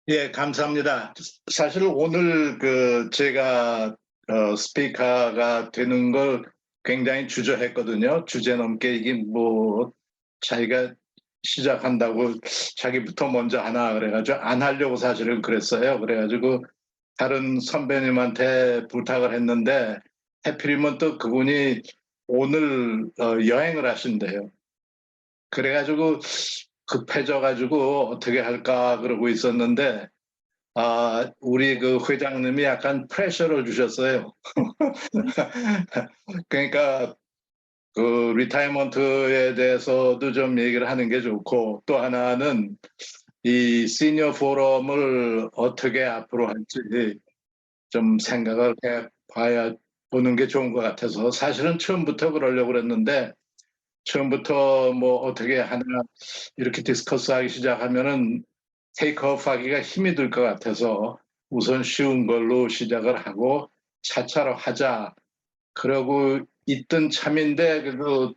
예, 감사합니다. 사실 오늘 제가 스피커가 되는 걸 굉장히 주저했거든요. 주제 넘게 이게 뭐 자기가 시작한다고 자기부터 먼저 하나 그래가지고 안 하려고 사실은 그랬어요. 그래가지고 다른 선배님한테 부탁을 했는데 해필이면 또 그분이 오늘 여행을 하신대요. 그래가지고 급해져가지고 어떻게 할까 그러고 있었는데 우리 그 회장님이 약간 프레셔를 주셨어요. 그러니까 그 리타이먼트에 대해서도 좀 얘기를 하는 게 좋고 또 하나는 이 시니어 포럼을 어떻게 앞으로 할지 좀 생각을 해 봐야 보는 게 좋은 것 같아서 사실은 처음부터 그러려고 그랬는데 처음부터 뭐 어떻게 하나 이렇게 디스커스하기 시작하면은 테이크오프 하기가 힘이 들 것 같아서 우선 쉬운 걸로 시작을 하고 차차로 하자. 그러고 있던 참인데 그래도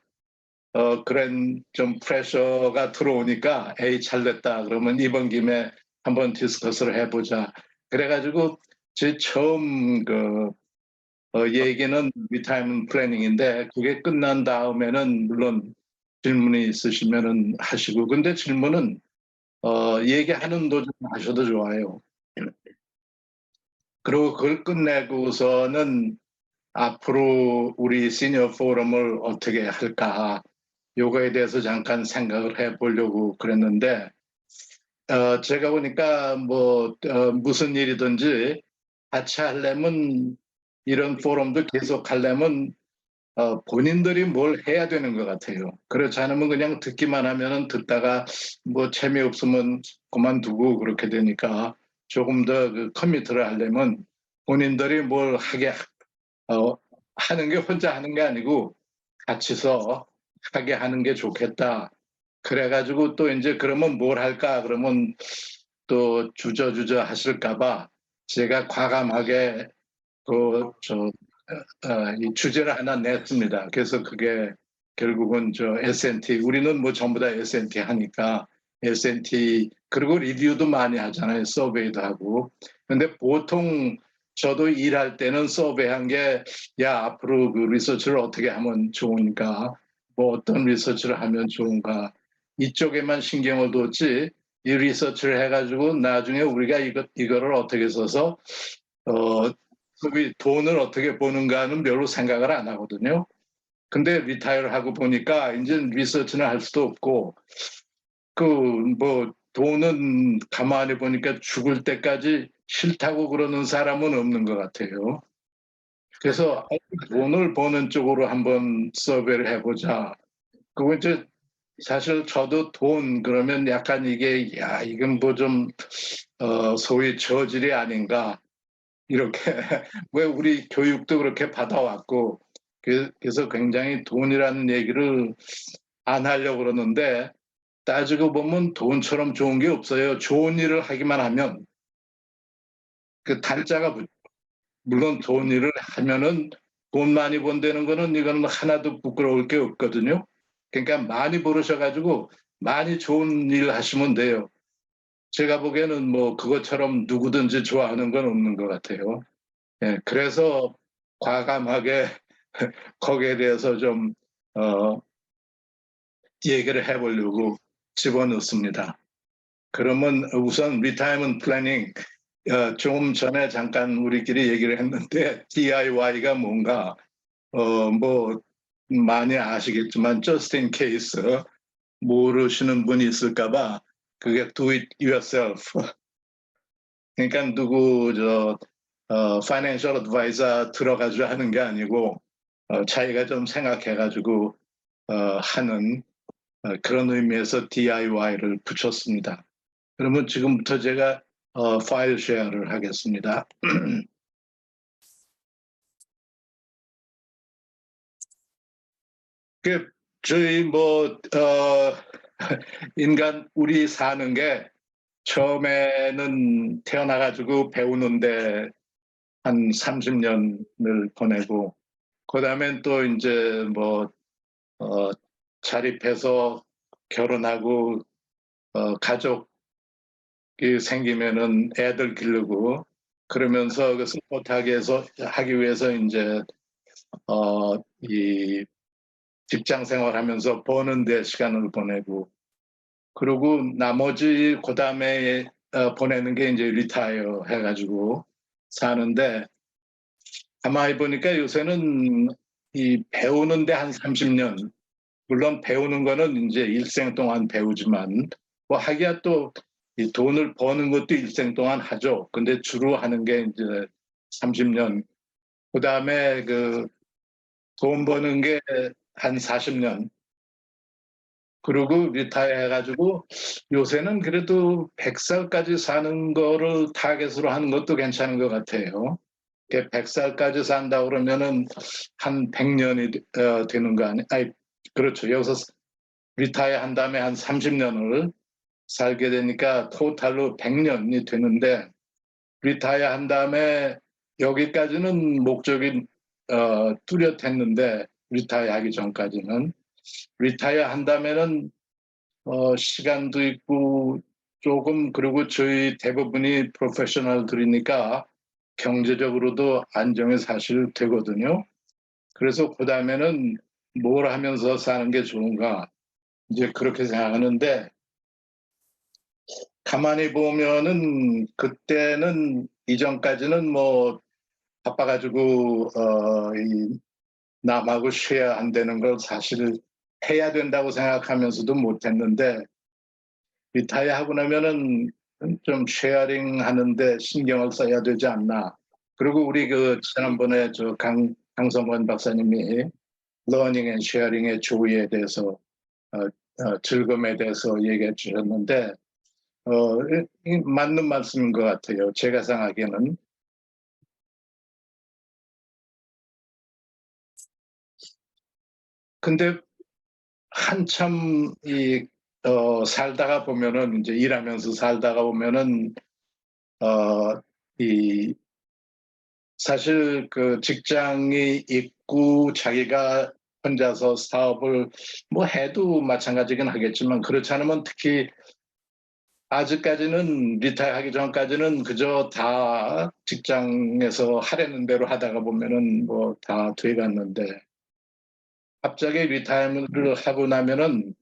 그런 좀 프레셔가 들어오니까 에이 잘 됐다. 그러면 이번 김에 한번 디스커스를 해보자. 그래가지고 제 처음 얘기는 리타이먼 플래닝인데 그게 끝난 다음에는 물론 질문이 있으시면은 하시고 근데 질문은 얘기하는 도중 하셔도 좋아요. 그리고 그걸 끝내고서는 앞으로 우리 시니어 포럼을 어떻게 할까 요거에 대해서 잠깐 생각을 해보려고 그랬는데 제가 보니까 뭐 무슨 일이든지 같이 하려면 이런 포럼도 계속 하려면 본인들이 뭘 해야 되는 것 같아요. 그렇지 않으면 그냥 듣기만 하면은 듣다가 뭐 재미없으면 그만두고 그렇게 되니까 조금 더 그 커미트를 하려면 본인들이 뭘 어, 하는 게 혼자 하는 게 아니고 같이서 하게 하는 게 좋겠다. 그래가지고 또 이제 그러면 뭘 할까? 그러면 또 주저주저 하실까봐 제가 과감하게 이 주제를 하나 냈습니다. 그래서 그게 결국은 SNT, 우리는 뭐 전부 다 SNT 하니까 SNT, 그리고 리뷰도 많이 하잖아요. 서베이도 하고. 근데 보통 저도 일할 때는 서베이한 게, 야, 앞으로 그 리서치를 어떻게 하면 좋으니까, 뭐 어떤 리서치를 하면 좋은가, 이쪽에만 신경을 뒀지, 이 리서치를 해가지고 나중에 우리가 이거를 어떻게 써서 어, 소위 돈을 어떻게 버는가는 별로 생각을 안 하거든요. 근데 리타이어를 하고 보니까 이제 리서치는 할 수도 없고 그 뭐 돈은 가만히 보니까 죽을 때까지 싫다고 그러는 사람은 없는 것 같아요. 그래서 돈을 버는 쪽으로 한번 서베이를 해보자. 그거 이제 사실 저도 돈 그러면 약간 이게 야 이건 뭐 좀 소위 저질이 아닌가 이렇게 왜 우리 교육도 그렇게 받아왔고 그래서 굉장히 돈이라는 얘기를 안 하려고 그러는데 따지고 보면 돈처럼 좋은 게 없어요. 좋은 일을 하기만 하면 그 단자가 물론 좋은 일을 하면은 돈 많이 번다는 거는 이거는 하나도 부끄러울 게 없거든요. 그러니까 많이 벌으셔가지고 많이 좋은 일 하시면 돼요. 제가 보기에는 뭐 그것처럼 누구든지 좋아하는 건 없는 것 같아요. 예, 그래서 과감하게 거기에 대해서 좀 어, 얘기를 해보려고 집어넣습니다. 그러면 우선 리타이먼트 플래닝 좀 전에 잠깐 우리끼리 얘기를 했는데 DIY가 뭔가 뭐 많이 아시겠지만 just in case 모르시는 분이 있을까봐 그게 do it yourself. 그러니까 누구 파이낸셜 어드바이저 들어가지고 하는 게 아니고 자기가 좀 생각해가지고 하는 그런 의미에서 DIY를 붙였습니다. 그러면 지금부터 제가 파일 쉐어를 하겠습니다. 그 저희 인간 우리 사는 게 처음에는 태어나가지고 배우는데 한 30년을 보내고 그다음엔 또 이제 어, 자립해서 결혼하고 가족 생기면은 애들 기르고 그러면서 그 하기 위해서 이제 이 직장 생활하면서 버는 데 시간을 보내고 그리고 나머지 그다음에 보내는 게 이제 리타이어 해가지고 사는데 가만히 보니까 요새는 이 배우는데 한 30년 물론 배우는 거는 이제 일생 동안 배우지만 뭐 하기야 또 이 돈을 버는 것도 일생 동안 하죠. 근데 주로 하는 게 이제 30년. 그다음에 그 돈 버는 게 한 40년. 그리고 리타이어 해가지고 요새는 그래도 100살까지 사는 거를 타겟으로 하는 것도 괜찮은 것 같아요. 100살까지 산다 그러면은 한 100년이 되는 거 아니? 아니 그렇죠. 여기서 리타이어 한 다음에 한 30년을 살게 되니까 토탈로 100년이 되는데 리타이어 한 다음에 여기까지는 목적이 뚜렷했는데 리타이어 하기 전까지는 리타이어 한 다음에는 시간도 있고 조금 그리고 저희 대부분이 프로페셔널들이니까 경제적으로도 안정이 사실 되거든요. 그래서 그 다음에는 뭘 하면서 사는 게 좋은가 이제 그렇게 생각하는데 가만히 보면은 그때는 이전까지는 뭐 바빠가지고 이 남하고 쉐어 안 되는 걸 사실 해야 된다고 생각하면서도 못했는데 리타이어 하고 나면은 좀 쉐어링 하는데 신경을 써야 되지 않나. 그리고 우리 그 지난번에 저 강성원 박사님이 러닝 앤 쉐어링의 조의에 대해서 즐거움에 대해서 얘기해 주셨는데 맞는 말씀인 것 같아요. 제가 생각하기에는. 근데 한참 살다가 보면은 이제 일하면서 살다가 보면은 이 사실 그 직장이 있고 자기가 혼자서 사업을 뭐 해도 마찬가지긴 하겠지만 그렇지 않으면 특히 아직까지는 리타이어 하기 전까지는 그저 다 직장에서 하려는 대로 하다가 보면은 뭐 다 돼갔는데 갑자기 리타이어를 하고 나면은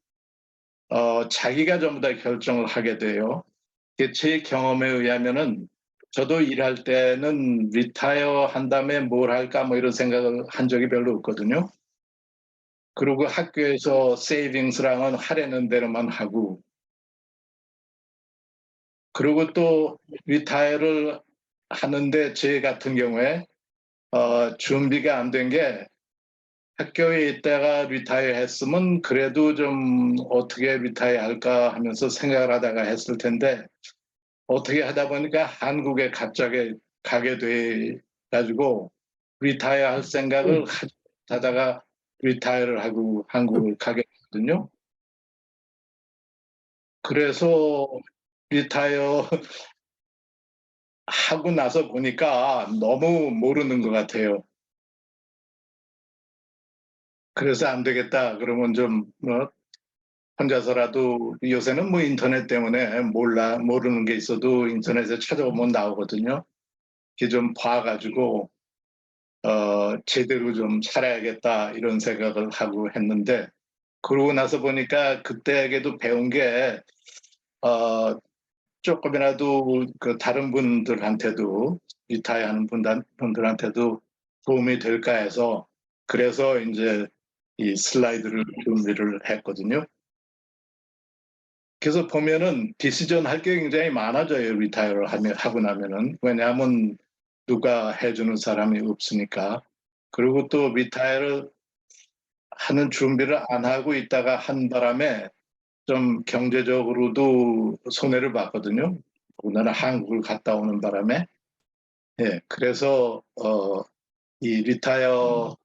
자기가 전부 다 결정을 하게 돼요. 제 경험에 의하면은 저도 일할 때는 리타이어 한 다음에 뭘 할까 뭐 이런 생각을 한 적이 별로 없거든요. 그리고 학교에서 세이빙스랑은 하려는 대로만 하고 그리고 또 리타이어를 하는데 제 같은 경우에 준비가 안 된 게 학교에 있다가 리타이어 했으면 그래도 좀 어떻게 리타이어 할까 하면서 생각을 하다가 했을 텐데 어떻게 하다 보니까 한국에 갑자기 가게 돼 가지고 리타이어 할 생각을 하다가 리타이어를 하고 한국을 가게 됐거든요. 그래서 리타이어 하고 나서 보니까 너무 모르는 것 같아요. 그래서 안 되겠다. 그러면 좀뭐 혼자서라도 요새는 뭐 인터넷 때문에 모르는 게 있어도 인터넷에 찾아보면 나오거든요. 이게 좀 봐가지고 제대로 좀 살아야겠다 이런 생각을 하고 했는데 그러고 나서 보니까 그때에게도 배운 게 어, 조금이라도 그 다른 분들한테도 리타이어하는 분들한테도 도움이 될까 해서 그래서 이제 이 슬라이드를 준비를 했거든요. 그래서 보면은 디시전 할 게 굉장히 많아져요. 리타이어를 하고 나면은. 왜냐하면 누가 해주는 사람이 없으니까. 그리고 또 리타이어를 하는 준비를 안 하고 있다가 한 바람에 좀 경제적으로도 손해를 봤거든요. 우리나라 한국을 갔다 오는 바람에. 예, 그래서 이 리타이어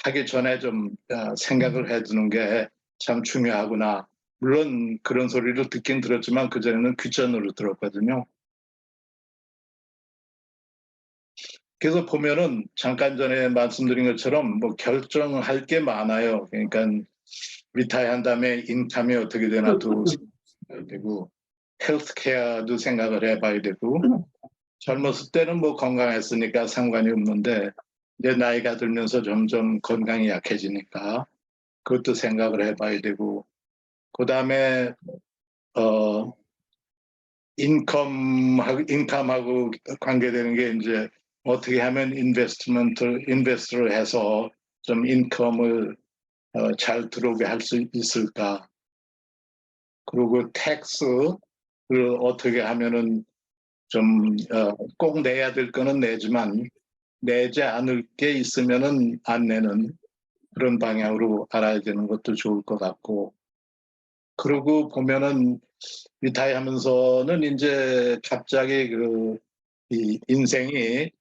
하기 전에 좀 생각을 해두는 게 참 중요하구나. 물론 그런 소리를 듣긴 들었지만 그전에는 귀전으로 들었거든요. 그래서 보면은 잠깐 전에 말씀드린 것처럼 뭐 결정할 게 많아요. 그러니까 리타이어 한 다음에 인감이 어떻게 되나도 생각해야 되고 헬스케어도 생각을 해봐야 되고 젊었을 때는 뭐 건강했으니까 상관이 없는데 이제 나이가 들면서 점점 건강이 약해지니까 그것도 생각을 해봐야 되고 그다음에 어 인컴하고 관계되는 게 이제 어떻게 하면 인베스트를 해서 좀 인컴을 잘 들어오게 할 수 있을까? 그리고 텍스를 어떻게 하면은 좀 꼭 내야 될 거는 내지만 내지 않을 게 있으면은 안 내는 그런 방향으로 알아야 되는 것도 좋을 것 같고 그러고 보면은 리타이 하면서는 이제 갑자기 이 인생이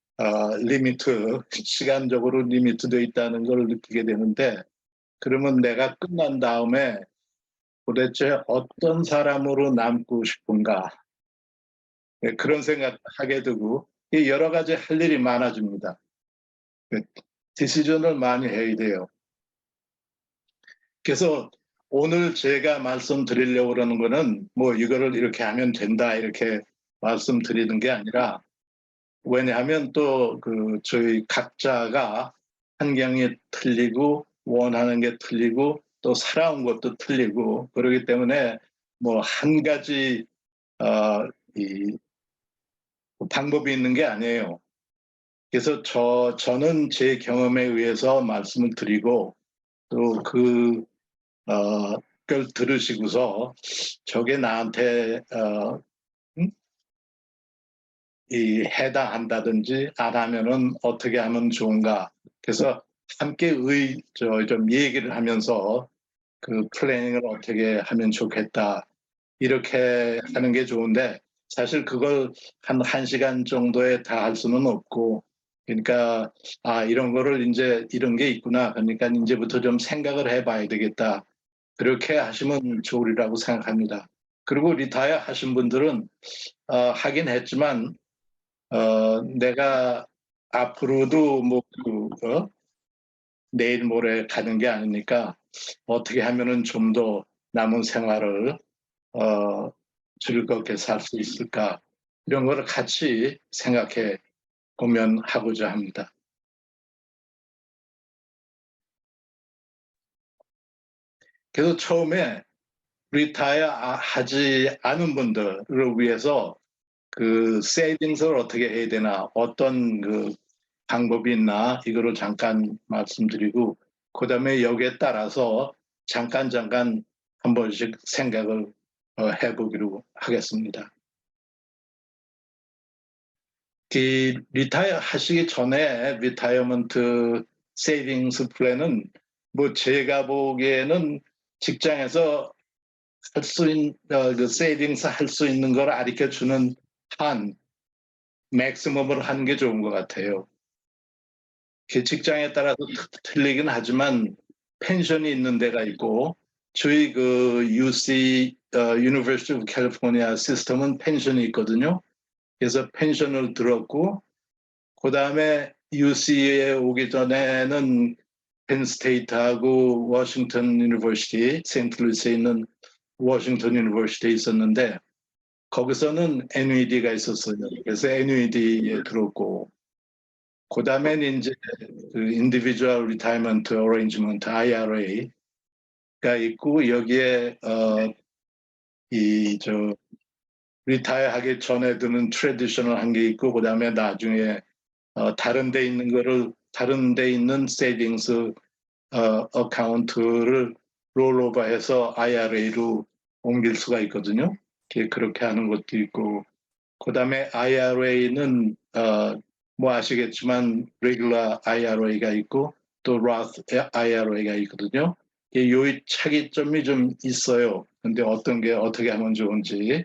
시간적으로 리미트되어 있다는 걸 느끼게 되는데 그러면 내가 끝난 다음에 도대체 어떤 사람으로 남고 싶은가 그런 생각하게 되고 여러 가지 할 일이 많아집니다. 디시전을 많이 해야 돼요. 그래서 오늘 제가 말씀드리려고 그러는 거는 뭐 이거를 이렇게 하면 된다 이렇게 말씀드리는 게 아니라 왜냐하면 또 저희 각자가 환경이 틀리고 원하는 게 틀리고 또 살아온 것도 틀리고 그러기 때문에 뭐 한 가지 이 방법이 있는 게 아니에요. 그래서 저는 제 경험에 의해서 말씀을 드리고 또 걸 들으시고서 저게 나한테 이 해당한다든지 안 하면은 어떻게 하면 좋은가. 그래서 함께 좀 얘기를 하면서 그 플래닝을 어떻게 하면 좋겠다. 이렇게 하는 게 좋은데 사실 그걸 한 1시간 정도에 다 할 수는 없고 그러니까 이런 거를 이제 이런 게 있구나. 그러니까 이제부터 좀 생각을 해봐야 되겠다. 그렇게 하시면 좋으리라고 생각합니다. 그리고 리타이어 하신 분들은 하긴 했지만 내가 앞으로도 뭐 내일 모레 가는 게 아니니까 어떻게 하면은 좀 더 남은 생활을 어, 즐겁게 살 수 있을까 이런 거를 같이 생각해 보면 하고자 합니다. 그래서 처음에 리타이어 하지 않은 분들을 위해서 그 세이빙스를 어떻게 해야 되나 어떤 방법이 있나 이거를 잠깐 말씀드리고 그다음에 여기에 따라서 잠깐 한 번씩 생각을 해보기로 하겠습니다. 리타이어 하시기 전에 리타이어먼트 세이빙스 플랜은 뭐 제가 보기에는 직장에서 할 수 있는 세이빙스 할 수 있는 걸 가르쳐 주는 한 맥시멈을 하는 게 좋은 것 같아요. 직장에 따라서 틀리긴 하지만 펜션이 있는 데가 있고 저희 UC University of California 시스템은 펜션이 있거든요. 그래서 펜션을 들었고 그 다음에 UC에 오기 전에는 펜스테이트하고 워싱턴 유니버시티, 세인트루이스에 있는 워싱턴 유니버시티에 있었는데 거기서는 NUED가 있었어요. 그래서 NUED에 들었고 그 다음엔 이제 Individual Retirement Arrangement IRA가 있고 여기에 리타이어 하기 전에 드는 트래디셔널 한 게 있고 그 다음에 나중에 다른 데 있는 세이빙스 어카운트를 롤오버해서 IRA로 옮길 수가 있거든요. 그렇게 하는 것도 있고 그 다음에 IRA는 뭐 아시겠지만 레귤러 IRA가 있고 또 Roth IRA가 있거든요. 이 차이점이 좀 있어요. 근데 어떤 게 어떻게 하면 좋은지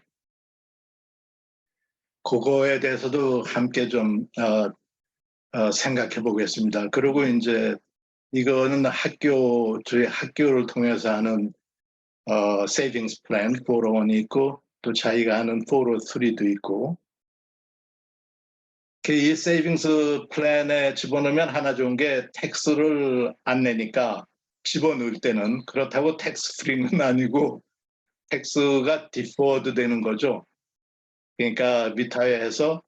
그거에 대해서도 함께 좀 생각해 보겠습니다. 그리고 이제 이거는 저희 학교를 통해서 하는 세이빙스 플랜 401이 있고 또 자기가 하는 403도 있고 이 세이빙스 플랜에 집어넣으면 하나 좋은 게 텍스를 안 내니까 집어넣을 때는 그렇다고 텍스 프리는 아니고 텍스가 디퍼드 되는 거죠. 그러니까 리타이어해서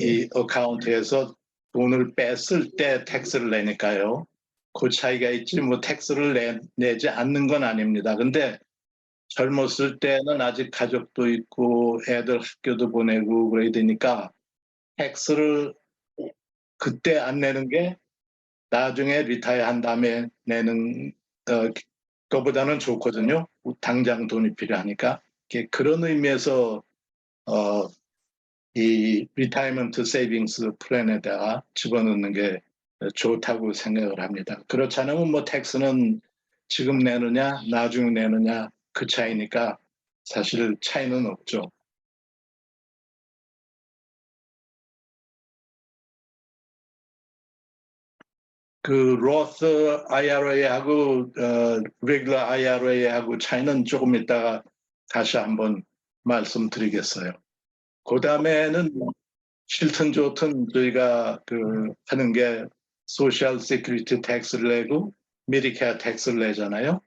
이 어카운트에서 돈을 뺐을 때 텍스를 내니까요. 그 차이가 있지 뭐 텍스를 내지 않는 건 아닙니다. 근데 젊었을 때는 아직 가족도 있고 애들 학교도 보내고 그래야 되니까 텍스를 그때 안 내는 게 나중에 리타이어 한 다음에 내는 거보다는 좋거든요. 당장 돈이 필요하니까. 그런 의미에서 어, 이 리타이먼트 세이빙스 플랜에다가 집어넣는 게 좋다고 생각을 합니다. 그렇지 않으면 뭐 텍스는 지금 내느냐 나중에 내느냐 그 차이니까 사실 차이는 없죠. 그 로스 IRA하고 레귤러 IRA하고 차이는 조금 이따가 다시 한번 말씀드리겠어요. 그 다음에는 싫든 좋든 저희가 하는 게 소셜 세큐리티 텍스를 내고 메디케어 텍스를 내잖아요.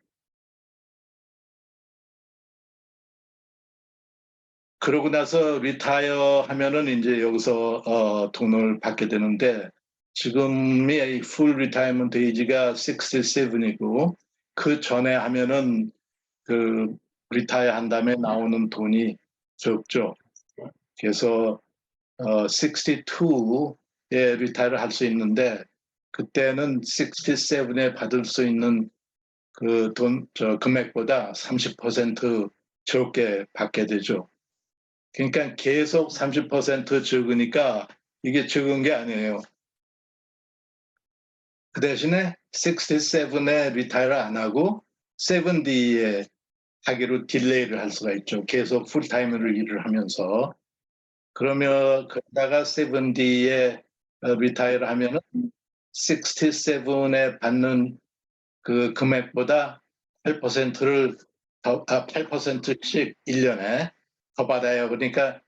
그러고 나서 리타이어 하면은 이제 여기서 돈을 받게 되는데 지금이 풀 리타이먼트 에이지가 67이고 그 전에 하면은 그 리타이어 한 다음에 나오는 돈이 적죠. 그래서 62에 리타이어를 할 수 있는데 그때는 67에 받을 수 있는 그 금액보다 30% 적게 받게 되죠. 그러니까 계속 30% 적으니까 이게 적은 게 아니에요. 그 대신에 67에 리타이어 안 하고 70에 하기로 딜레이를 할 수가 있죠. 계속 풀타임으로 일을 하면서. 그러면 그러다가 70에 리타이어를 하면은 67에 받는 그 금액보다 8%를 8%씩 1년에 더 받아요. 그러니까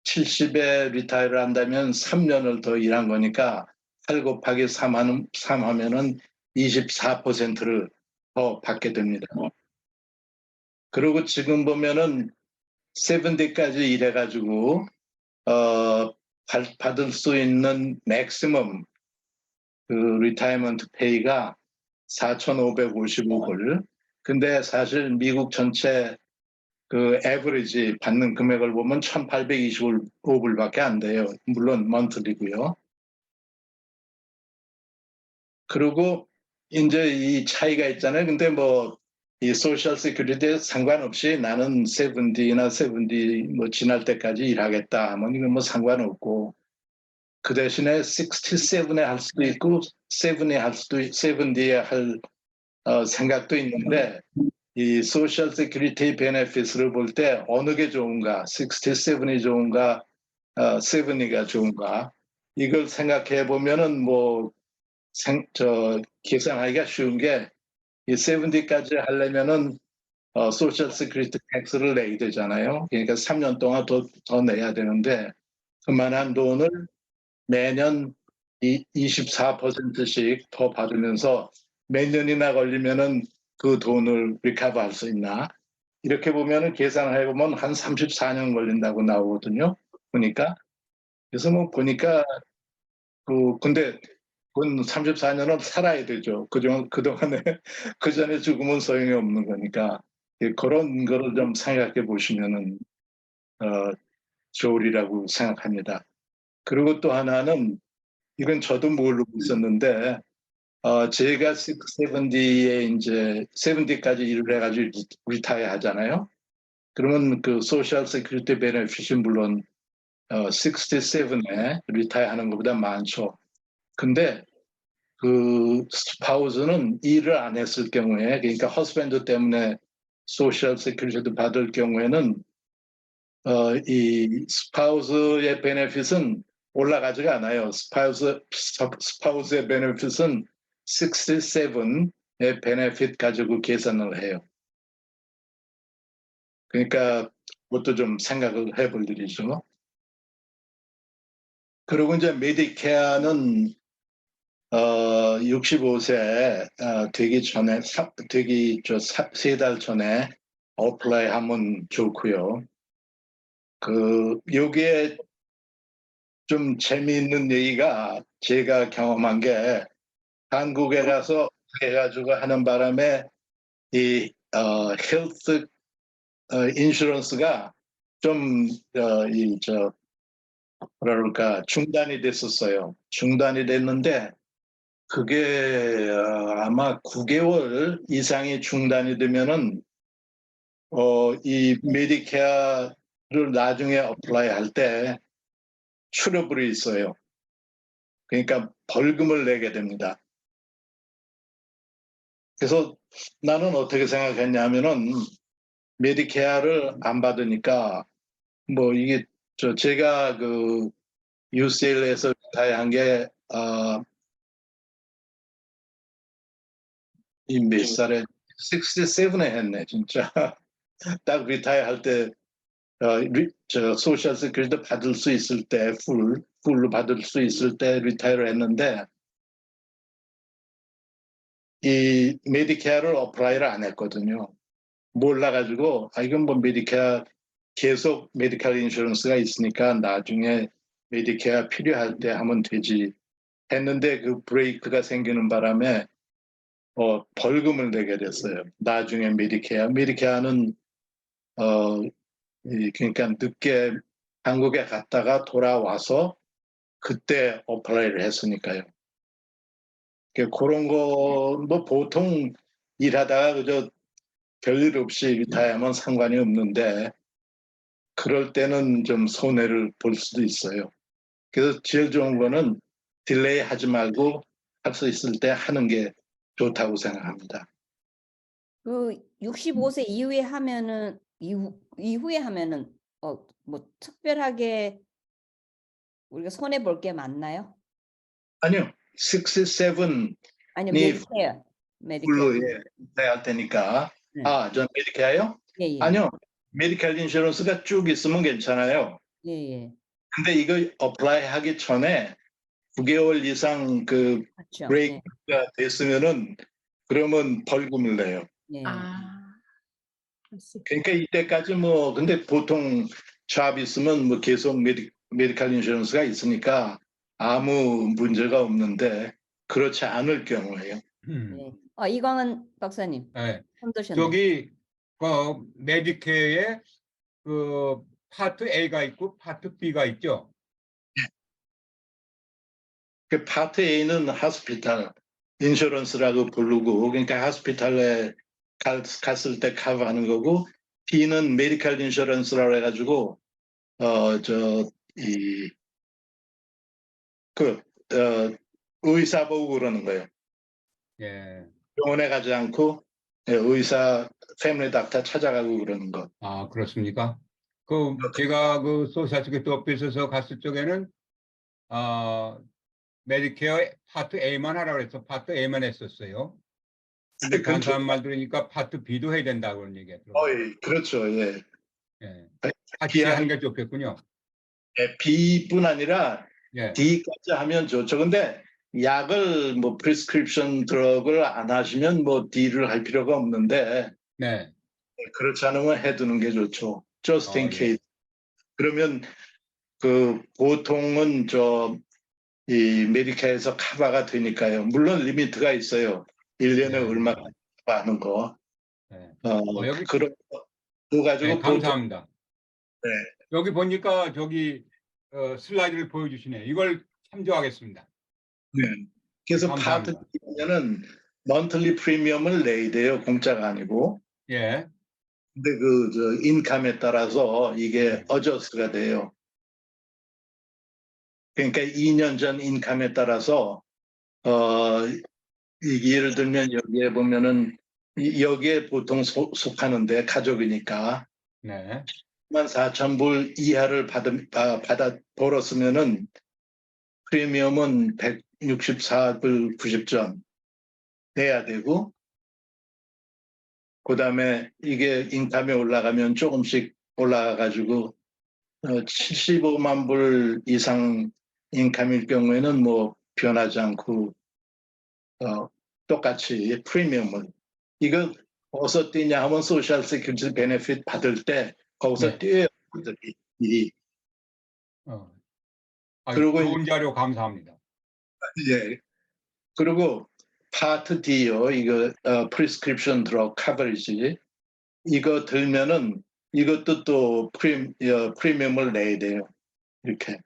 70에 리타이어를 한다면 3년을 더 일한 거니까 8 곱하기 3 하면은 24%를 더 받게 됩니다. 그리고 지금 보면은 70까지 일해가지고 받을 수 있는 맥시멈 그 리타이먼트 페이가 4,555불. 근데 사실 미국 전체 그 에버리지 받는 금액을 보면 1,825불밖에 안 돼요. 물론 먼틀리고요. 그리고 이제 이 차이가 있잖아요. 근데 뭐 이 소셜 세큐리티에 상관없이 나는 70나 70 뭐 지날 때까지 일하겠다 하면 이건 뭐 상관없고 그 대신에 67에 할 수도 있고 7에 할 수도 70에 할 생각도 있는데 이 소셜 세큐리티 베네핏을 볼 때 어느 게 좋은가 67이 좋은가 70이가 좋은가 이걸 생각해 보면은 뭐 계산하기가 쉬운 게 이 70까지 하려면은 소셜 세큐리티 텍스를 내야 되잖아요. 그러니까 3년 동안 더 내야 되는데 그만한 돈을 매년 24%씩 더 받으면서 몇 년이나 걸리면은 그 돈을 리커버할 수 있나? 이렇게 보면은 계산을 해보면 한 34년 걸린다고 나오거든요. 보니까 그래서 뭐 보니까 근데 그건 34년은 살아야 되죠. 그동안에 그 전에 죽으면 소용이 없는 거니까 그런 거를 좀 생각해 보시면은 어, 좋으리라고 생각합니다. 그리고 또 하나는 이건 저도 모르고 있었는데 제가 70에 이제 70까지 일을 해가지고 리타이어 하잖아요. 그러면 그 소셜 세큐리티 베네핏이 물론 67에 리타이어 하는 것보다 많죠. 근데 그 스파우스는 일을 안 했을 경우에 그러니까 허스밴드 때문에 소셜 세큐리티 받을 경우에는 이 스파우스의 베네핏은 올라가지가 않아요. 스파우스의 베네핏은 67의 베네핏 가지고 계산을 해요. 그러니까 그것도 좀 생각을 해볼 일이죠. 그리고 이제 메디케어는 65세 되기 전에 되기 3달 전에 어플라이 하면 좋고요. 요게 좀 재미있는 얘기가 제가 경험한 게 한국에 가서 해가지고 하는 바람에 이 헬스 인슈런스가 좀 뭐라 그럴까 중단이 됐었어요. 중단이 됐는데 그게 아마 9개월 이상이 중단이 되면은 이 메디케어를 나중에 어플라이 할 때 트러블이 있어요. 그러니까 벌금을 내게 됩니다. 그래서 나는 어떻게 생각했냐면은 메디케어를 안 받으니까 뭐 이게 제가 그 UCLA에서 리타이어한 게 이 몇 살에 67에 했네 진짜. 딱 리타이어 할 때 소셜 세큐리티 받을 수 있을 때 풀로 받을 수 있을 때 리타이어를 했는데 이 메디케어를 어플라이를 안 했거든요. 몰라가지고 이건 뭐 메디케어 계속 메디컬 인슈런스가 있으니까 나중에 메디케어 필요할 때 하면 되지 했는데 그 브레이크가 생기는 바람에 벌금을 내게 됐어요. 나중에 메디케어는 그러니까 늦게 한국에 갔다가 돌아와서 그때 어플라이를 했으니까요. 그런 거 뭐 보통 일하다가 그저 별일 없이 리타이어하면 상관이 없는데 그럴 때는 좀 손해를 볼 수도 있어요. 그래서 제일 좋은 거는 딜레이 하지 말고 할 수 있을 때 하는 게 좋다고 생각합니다. 그 65세 이후에 하면은 이후에 하면은 뭐 특별하게 우리가 손해 볼 게 많나요? 아니요. 67이 아니요, 메디케어. 풀로 할 테니까. 네. 전 메디케어요? 예. 아니요. 메디컬 인슈런스가 쭉 있으면 괜찮아요. 예. 근데 이거 어플라이 하기 전에 9개월 이상 그 그렇죠. 브레이크가 됐으면은 그러면 벌금을 내요. 예. 그러니까 이때까지 뭐 근데 보통 잡 있으면 뭐 계속 메디컬 인슈런스가 있으니까 아무 문제가 없는데 그렇지 않을 경우에요. 네. 이광은 박사님. 네. 힘드셨네. 저기 메디케어에 그 파트 A가 있고 파트 B가 있죠. 그 파트 A는 하스피탈 인슈런스라고 부르고 그러니까 하스피탈에 갔을 때 커버하는 거고 B는 메디컬 인슈런스라고 해가지고 의사 보고 그러는 거예요. 예. 병원에 가지 않고 의사 패밀리 닥터 찾아가고 그러는 거. 그렇습니까? 제가 그 소셜 세큐리티 오피스에서 갔을 적에는 메디케어 파트 A만 하라고 해서 파트 A만 했었어요. 근데 간 사람 말 들으니까 파트 B도 해야 된다고 그런 얘기하더라고요. 그렇죠. 예. 같이 하는 게 좋겠군요. B뿐 아니라 예. D까지 하면 좋죠. 근데 약을 뭐 프리스크립션 드럭을 안 하시면 뭐 D를 할 필요가 없는데 네. 그렇지 않으면 해두는 게 좋죠. Just in 예. case. 그러면 그 보통은 이 메디카에서 커버가 되니까요. 물론 리미트가 있어요. 1년에 네. 얼마 하는 거. 네. 여기 그런 거 가지고 네, 감사합니다. 네. 여기 보니까 저기 슬라이드를 보여주시네. 이걸 참조하겠습니다. 네. 그래서 감사합니다. 파트 B면은 monthly 프리미엄을 내야 돼요. 공짜가 아니고. 예. 근데 인컴에 따라서 이게 어저스가 돼요. 그러니까 2년 전 인컴에 따라서 예를 들면 여기에 보면은 여기에 보통 속하는데 가족이니까 네. 14,000불 이하를 받아 벌었으면은 프리미엄은 164불 90전 내야 되고 그다음에 이게 인컴이 올라가면 조금씩 올라가가지고 75만 불 이상 인컴일 경우에는 뭐 변하지 않고 똑같이 프리미엄을 이거 어디서 뛰냐 하면 소셜 세큐리티 베네핏 받을 때 거기서 네. 뛰어요. 그들이. 그리고 좋은 자료 감사합니다. 예. 그리고 파트 D요. 이거 프리스크립션 드럭 커버리지. 이거 들면은 이것도 또 프리미엄을 내야 돼요. 이렇게.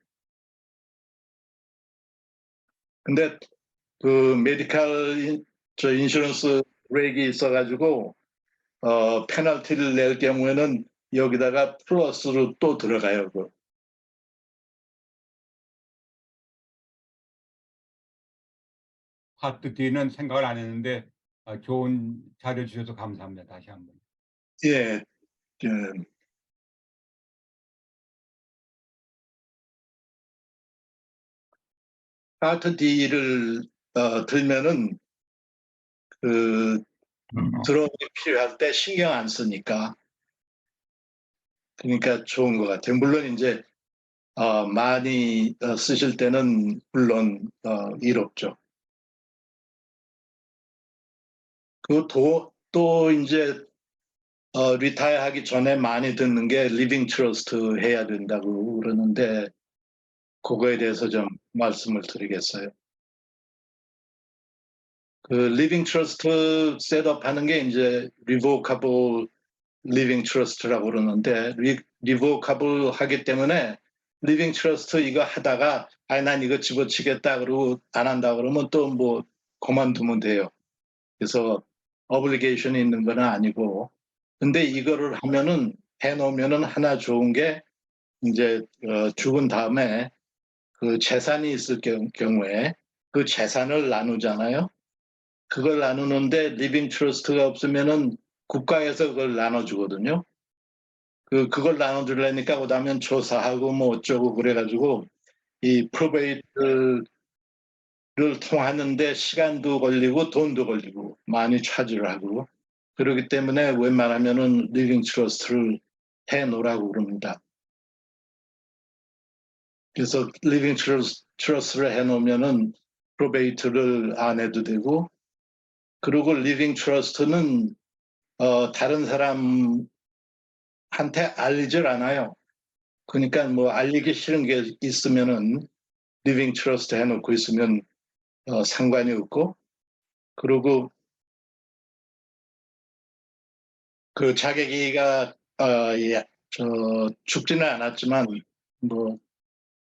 근데 그 메디컬 인슈런스 렉이 있어가지고 페널티를 낼 경우에는 여기다가 플러스로 또 들어가요. 파트 D는 생각을 안 했는데 좋은 자료 주셔서 감사합니다. 다시 한번. 예. 파트 D를 들면은 그 드럼이 필요할 때 신경 안 쓰니까 그러니까 좋은 것 같아요. 물론 이제 많이 쓰실 때는 물론 이롭죠. 또 이제 리타이어 하기 전에 많이 듣는 게 리빙 트러스트 해야 된다고 그러는데 그거에 대해서 좀 말씀을 드리겠어요. 그 리빙 트러스트 셋업하는 게 이제 리보커블 리빙 트러스트라고 그러는데 리보커블 하기 때문에 리빙 트러스트 이거 하다가 난 이거 집어치겠다 그러고 안 한다 그러면 또 뭐 그만두면 돼요. 그래서 어블리게이션이 있는 건 아니고 근데 이거를 하면은 해놓으면은 하나 좋은 게 이제 죽은 다음에 그 재산이 있을 경우에 그 재산을 나누잖아요. 그걸 나누는데 리빙 트러스트가 없으면은 국가에서 그걸 나눠주거든요. 그걸 나눠주려니까 그다음에 조사하고 뭐 어쩌고 그래가지고 이 프로베이트를 통하는데 시간도 걸리고 돈도 걸리고 많이 차지를 하고 그렇기 때문에 웬만하면은 리빙 트러스트를 해놓으라고 그럽니다. 그래서 리빙 트러스트를 해놓으면은 프로베이트를 안 해도 되고 그리고 리빙 트러스트는 다른 사람한테 알리질 않아요. 그러니까 뭐 알리기 싫은 게 있으면은 리빙 트러스트 해놓고 있으면 상관이 없고 그리고 그 자기가 죽지는 않았지만 뭐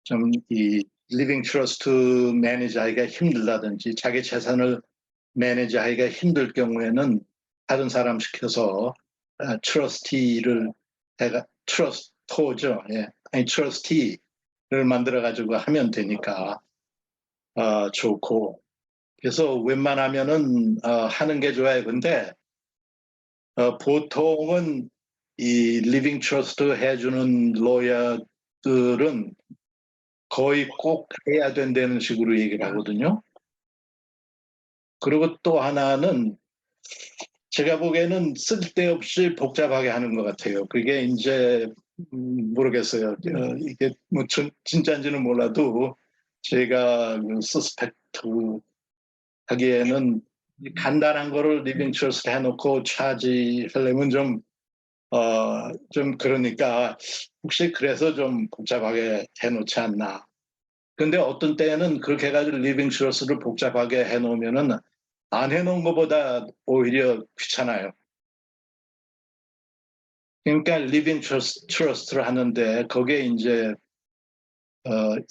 좀 이 리빙 트러스트 매니저하기가 힘들다든지 자기 재산을 매니저하기가 힘들 경우에는 다른 사람 시켜서 트러스티를 해가 트러스토죠. 예. 아니 트러스티를 만들어 가지고 하면 되니까 좋고 그래서 웬만하면은 하는 게 좋아요. 근데 보통은 이 리빙 트러스트 해주는 로야들은 거의 꼭 해야 된다는 식으로 얘기를 하거든요. 그리고 또 하나는 제가 보기에는 쓸데없이 복잡하게 하는 것 같아요. 그게 이제 모르겠어요. 이게 뭐 진짜인지는 몰라도 제가 서스펙트 하기에는 간단한 거를 리빙 트러스트 해놓고 차지하려면 좀 그러니까 혹시 그래서 좀 복잡하게 해놓지 않나. 근데 어떤 때는 그렇게 해가지고 리빙 트러스트를 복잡하게 해놓으면은 안 해놓은 것보다 오히려 귀찮아요. 그러니까 리빙 트러스트를 하는데 거기에 이제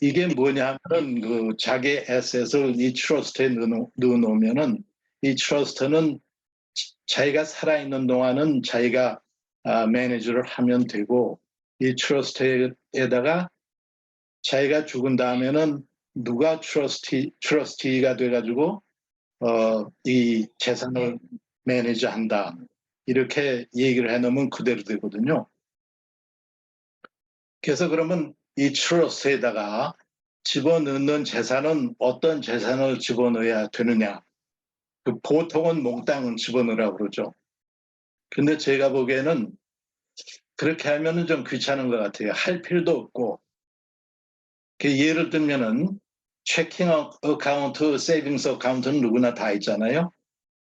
이게 뭐냐면은 그 자기 에셋을 이 트러스트에 넣어놓으면은 이 트러스트는 자기가 살아있는 동안은 자기가 매니저를 하면 되고 이 트러스트에다가 자기가 죽은 다음에는 누가 트러스티가 돼가지고 이 재산을 매니저한다 이렇게 얘기를 해놓으면 그대로 되거든요. 그래서 그러면 이 트러스트에다가 집어넣는 재산은 어떤 재산을 집어넣어야 되느냐? 보통은 몽땅 집어넣으라고 그러죠. 근데 제가 보기에는 그렇게 하면은 좀 귀찮은 것 같아요. 할 필요도 없고. 예를 들면은 체킹 어카운트, 세이빙스 어카운트는 누구나 다 있잖아요.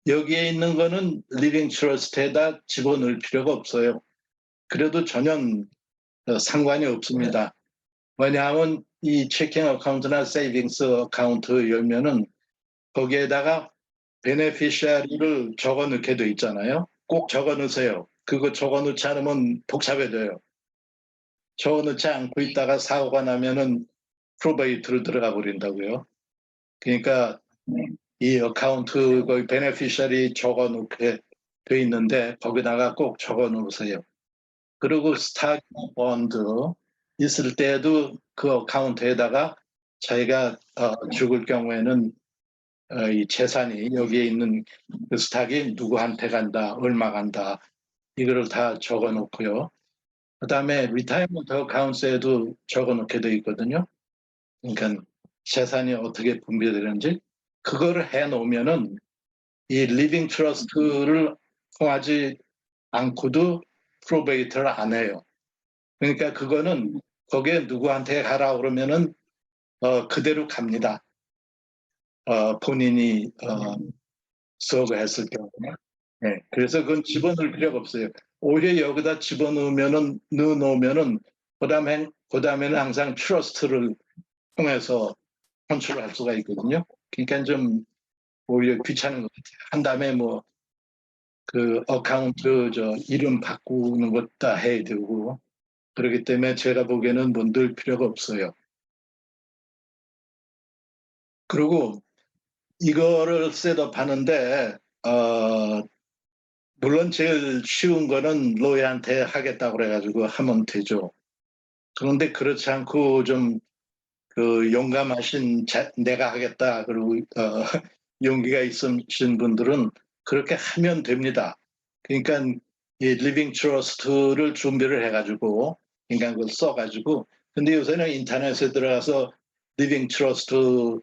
여기에 있는 거는 리빙 트러스트에다 집어넣을 필요가 없어요. 그래도 전혀 상관이 없습니다. 왜냐하면 이 체킹 어카운트나 세이빙스 어카운트 열면은 거기에다가 베네피시아리를 적어 넣게 돼 있잖아요. 꼭 적어 넣으세요. 그거 적어 넣지 않으면 복잡해져요. 적어 넣지 않고 있다가 사고가 나면은 프로베이트로 들어가 버린다고요. 그러니까 이 어카운트 거기 베네피셔리 적어 놓게 돼 있는데 거기다가 꼭 적어 놓으세요. 그리고 스탁 본드 있을 때도 그 어카운트에다가 자기가 죽을 경우에는 이 재산이 여기에 있는 그 스탁이 누구한테 간다, 얼마 간다 이거를 다 적어 놓고요. 그다음에 리타이먼트 어카운트에도 적어 놓게 돼 있거든요. 그러니까 재산이 어떻게 분배되는지 그거를 해 놓으면은 이 리빙 트러스트를 통하지 않고도 프로베이트를 안 해요. 그러니까 그거는 거기에 누구한테 가라 그러면은 그대로 갑니다. 본인이 수업을 했을 경우에. 네, 그래서 그건 집어넣을 필요가 없어요. 오히려 여기다 집어넣으면은 넣어놓으면은 그다음에는 항상 트러스트를 통해서 컨트롤할 수가 있거든요. 그러니까 좀 오히려 귀찮은 것 같아요. 한 다음에 뭐 그 어카운트 이름 바꾸는 것 다 해야 되고 그렇기 때문에 제가 보기에는 뭐 넣을 필요가 없어요. 그리고 이거를 셋업하는데 물론 제일 쉬운 거는 로이한테 하겠다고 그래가지고 하면 되죠. 그런데 그렇지 않고 좀 그 용감하신 내가 하겠다 그리고 용기가 있으신 분들은 그렇게 하면 됩니다. 그러니까 이 리빙 트러스트를 준비를 해가지고 그러니까 그걸 써가지고 근데 요새는 인터넷에 들어가서 리빙 트러스트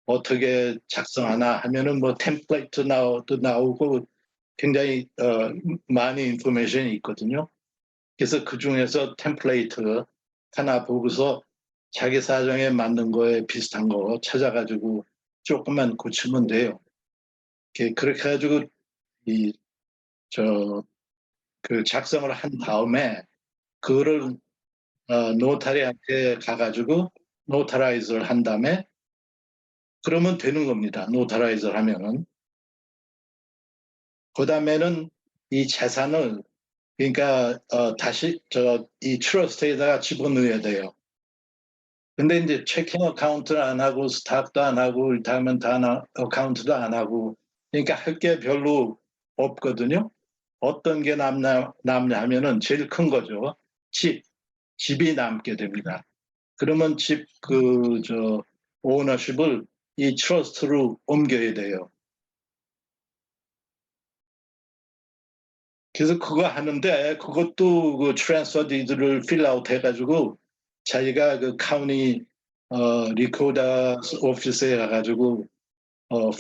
어떻게 작성하나 하면은 뭐 템플레이트 나오고 굉장히 많이 인포메이션이 있거든요. 그래서 그 중에서 템플레이트 하나 보고서 자기 사정에 맞는 거에 비슷한 거 찾아가지고 조금만 고치면 돼요. 그렇게 해가지고 그 작성을 한 다음에 그거를 노타리한테 가가지고 노타라이즈를 한 다음에 그러면 되는 겁니다. 노타라이즈를 하면은 그 다음에는 이 재산을 그러니까 다시 이 트러스트에다가 집어넣어야 돼요. 근데 이제 체킹 어카운트를 안 하고 스탁도 안 하고 리타이먼트 어카운트도 안 하고 그러니까 할 게 별로 없거든요. 어떤 게 남냐 하면은 제일 큰 거죠. 집이 남게 됩니다. 그러면 집 오너십을 이 트러스트로 옮겨야 돼요. 그래서 그거 하는데 그것도 그 트랜스퍼 디드를 필아웃 해가지고 자기가 그 카운티 리코더 오피스에 가가지고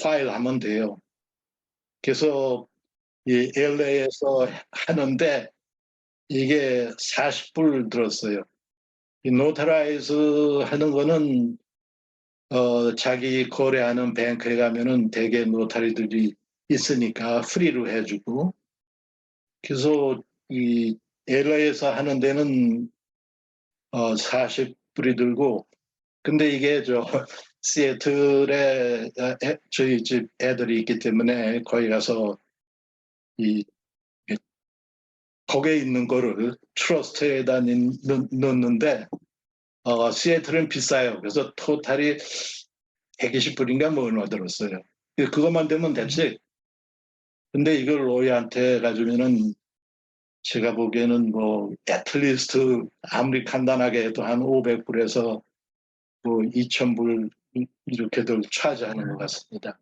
파일하면 돼요. 그래서 이 LA에서 하는데 이게 40불 들었어요. 이 노타라이즈 하는 거는 자기 거래하는 뱅크에 가면은 대개 노타리들이 있으니까 프리로 해주고 그래서 이 LA에서 하는 데는 40불이 들고 근데 이게 시애틀에 저희 집 애들이 있기 때문에 거기 가서 거기에 있는 거를 트러스트에다 넣는데 시애틀은 비싸요. 그래서 토탈이 120불인가 뭐 얼마 들었어요. 그것만 되면 됐지. 근데 이걸 로이한테 가지면은 제가 보기에는 뭐 애틀리스트 아무리 간단하게 해도 한 500불에서 뭐 2,000불 이렇게들 차지하는 것 같습니다.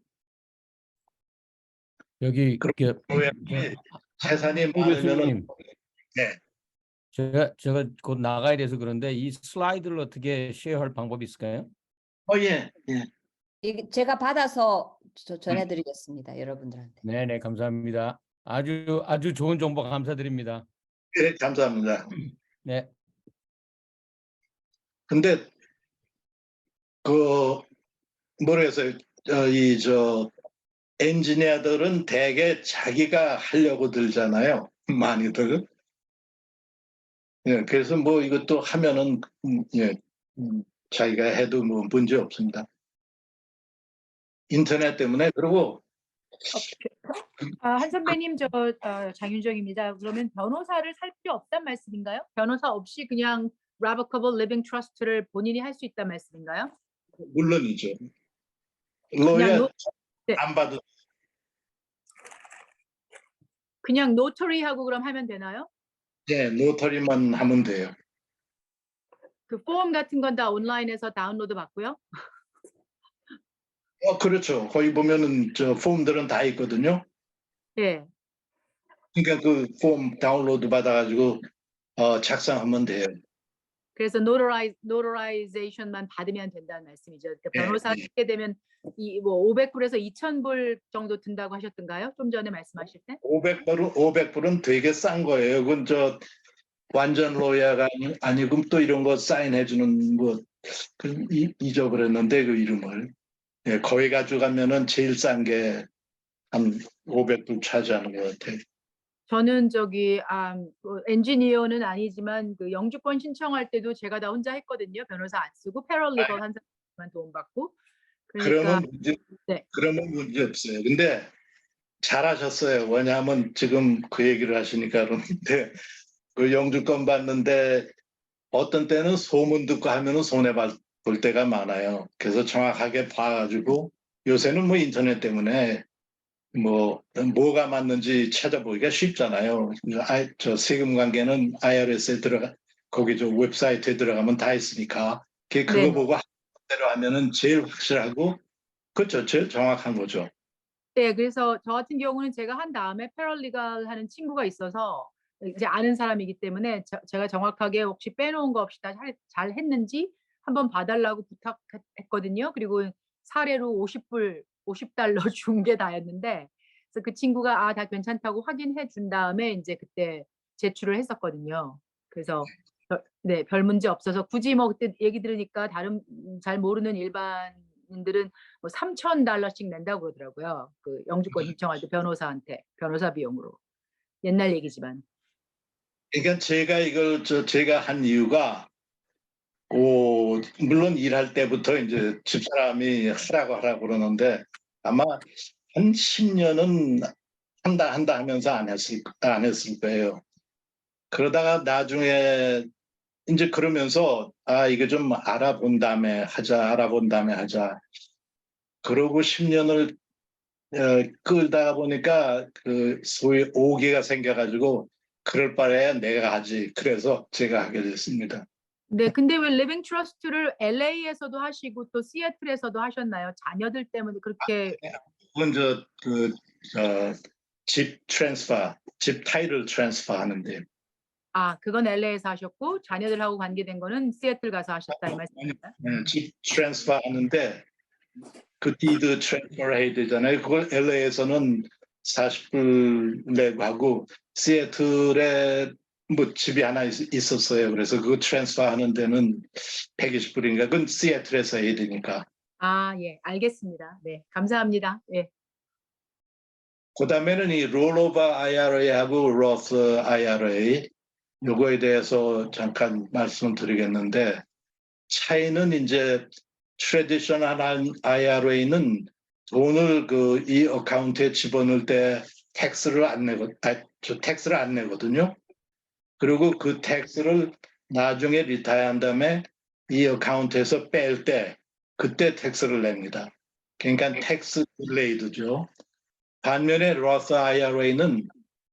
여기 재산이 홍 많으면은 교수님, 네. 제가 곧 나가야 돼서 그런데 이 슬라이드를 어떻게 쉐어할 방법이 있을까요? 예. 제가 받아서 전해드리겠습니다. 여러분들한테. 네, 감사합니다. 아주 좋은 정보 감사드립니다. 네, 감사합니다. 네. 근데 뭐라 해서 엔지니어들은 대개 자기가 하려고 들잖아요. 많이들. 예, 그래서 뭐 이것도 하면은 예, 자기가 해도 뭐 문제 없습니다. 인터넷 때문에. 그리고 한 선배님, 장윤정입니다. 그러면 변호사를 살 필요 없단 말씀인가요? 변호사 없이 그냥 Revocable Living Trust를 본인이 할 수 있단 말씀인가요? 물론이죠. 그냥 로야 네. 안 봐도 그냥 노터리하고 그럼 하면 되나요? 예, 노터리만 하면 돼요. 그 폼 같은 건 다 온라인에서 다운로드 받고요. 그렇죠. 거기 보면은 저 폼들은 다 있거든요. 예. 그러니까 그 폼 다운로드 받아가지고 작성하면 돼요. 그래서 노터라이제이션만 받으면 된다는 말씀이죠. 그러니까 예, 변호사 예. 하게 되면 뭐 500불에서 2,000불 정도 든다고 하셨던가요? 좀 전에 말씀하실 때? 500불은 되게 싼 거예요. 그건 저 완전 로야가 아니고 또 이런 거 사인해주는 뭐 잊어버렸는데 그 이름을. 예, 거기 가져가면은 제일 싼 게 한 500불 차지하는 것 같아요. 저는 엔지니어는 아니지만 그 영주권 신청할 때도 제가 다 혼자 했거든요. 변호사 안 쓰고 패럴리걸 한 사람만 도움 받고. 그러니까 네. 그러면 문제 없어요. 근데 잘하셨어요. 왜냐하면 지금 그 얘기를 하시니까 그러는데 그 영주권 받는데 어떤 때는 소문 듣고 하면은 손해 볼 때가 많아요. 그래서 정확하게 봐가지고 요새는 뭐 인터넷 때문에 뭐가 맞는지 찾아보기가 쉽잖아요. 저 세금 관계는 IRS에 거기 저 웹사이트에 들어가면 다 있으니까 그거 네네. 보고 대로 하면은 제일 확실하고 그렇죠. 제일 정확한 거죠. 네, 그래서 저 같은 경우는 제가 한 다음에 패럴리걸 하는 친구가 있어서 이제 아는 사람이기 때문에 제가 정확하게 혹시 빼놓은 거 없이 다 잘 했는지 한번 봐달라고 부탁했거든요. 그리고 사례로 50달러 준 게 다였는데, 그래서 그 친구가 다 괜찮다고 확인해 준 다음에 이제 그때 제출을 했었거든요. 그래서 네, 별 문제 없어서 굳이 뭐 그때 얘기 들으니까 잘 모르는 일반인들은 뭐 3,000달러씩 낸다고 그러더라고요. 그 영주권 신청할 때 변호사한테 변호사 비용으로. 옛날 얘기지만. 그러니까 제가 한 이유가 물론 일할 때부터 이제 집사람이 하라고 그러는데 아마 한 10년은 한다 하면서 안 했을 거예요. 그러다가 나중에 이제 그러면서 이거 좀 알아본 다음에 하자. 그러고 10년을 끌다가 보니까 그 소위 오기가 생겨가지고 그럴 바에야 내가 하지. 그래서 제가 하게 됐습니다. 네, 근데 왜 리빙 트러스트를 LA에서도 하시고 또 시애틀에서도 하셨나요? 자녀들 때문에 그렇게. 그건 집 타이틀 트랜스퍼 하는데. 그건 LA에서 하셨고 자녀들하고 관계된 거는 시애틀 가서 하셨다 이 말씀입니다. 집 트랜스퍼 하는데 그 디드 트랜스퍼 해야 되잖아요. 그걸 LA에서는 40불 내고 하고 시애틀에 뭐 집이 하나 있었어요. 그래서 그거 트랜스퍼 하는 데는 120불인가. 그건 시애틀에서 해야 되니까. 예, 알겠습니다. 네, 감사합니다. 예. 그다음에는 이 롤오버 IRA하고 로스 IRA 요거에 대해서 잠깐 말씀을 드리겠는데 차이는 이제 트래디셔널한 IRA는 돈을 이 어카운트에 집어넣을 때 텍스를 안 내거든요. 그리고 그 텍스를 나중에 리타이어한 다음에 이 어카운트에서 뺄 때 그때 텍스를 냅니다. 그러니까 텍스 딜레이드죠. 반면에 로스 IRA는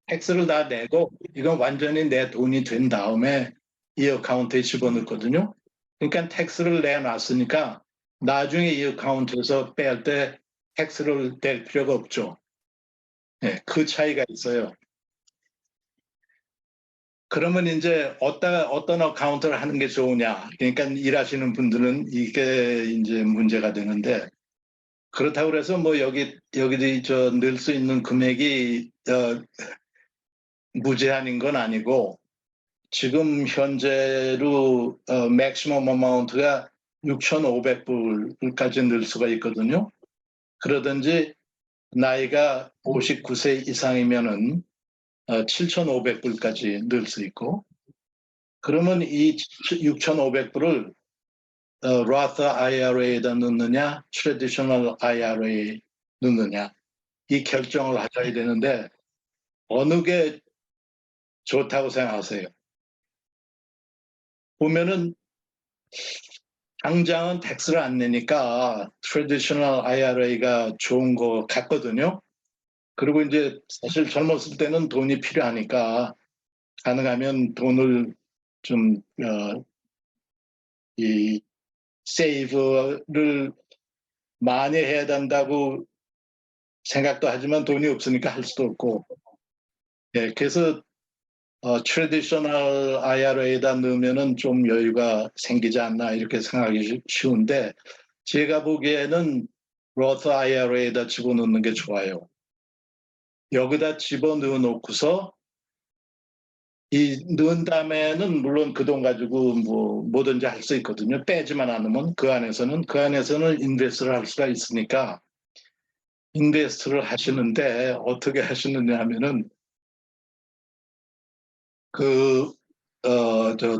텍스를 다 내고 이건 완전히 내 돈이 된 다음에 이 어카운트에 집어넣거든요. 그러니까 텍스를 내놨으니까 나중에 이 어카운트에서 뺄 때 텍스를 낼 필요가 없죠. 네, 그 차이가 있어요. 그러면 이제 어떤 어카운트를 하는 게 좋으냐. 그러니까 일하시는 분들은 이게 이제 문제가 되는데 그렇다고 해서 뭐 여기도 넣을 수 있는 금액이 무제한인 건 아니고 지금 현재로 맥시멈 어마운트가 6,500불까지 넣을 수가 있거든요. 그러든지 나이가 59세 이상이면은 7,500불까지 넣을 수 있고, 그러면 이 6,500불을 Roth IRA에다 넣느냐, Traditional IRA에 넣느냐, 이 결정을 하셔야 되는데 어느 게 좋다고 생각하세요? 보면은 당장은 텍스를 안 내니까 Traditional IRA가 좋은 거 같거든요. 그리고 이제 사실 젊었을 때는 돈이 필요하니까 가능하면 돈을 좀 이 세이브를 많이 해야 된다고 생각도 하지만 돈이 없으니까 할 수도 없고, 예, 그래서 트래디셔널 IRA에다 넣으면은 좀 여유가 생기지 않나 이렇게 생각하기 쉬운데, 제가 보기에는 로스 IRA에다 집어넣는 게 좋아요. 여기다 집어넣어 놓고서 이 넣은 다음에는 물론 그 돈 가지고 뭐 뭐든지 할 수 있거든요. 빼지만 않으면 그 안에서는 인베스트를 할 수가 있으니까 인베스트를 하시는데 어떻게 하시느냐 하면은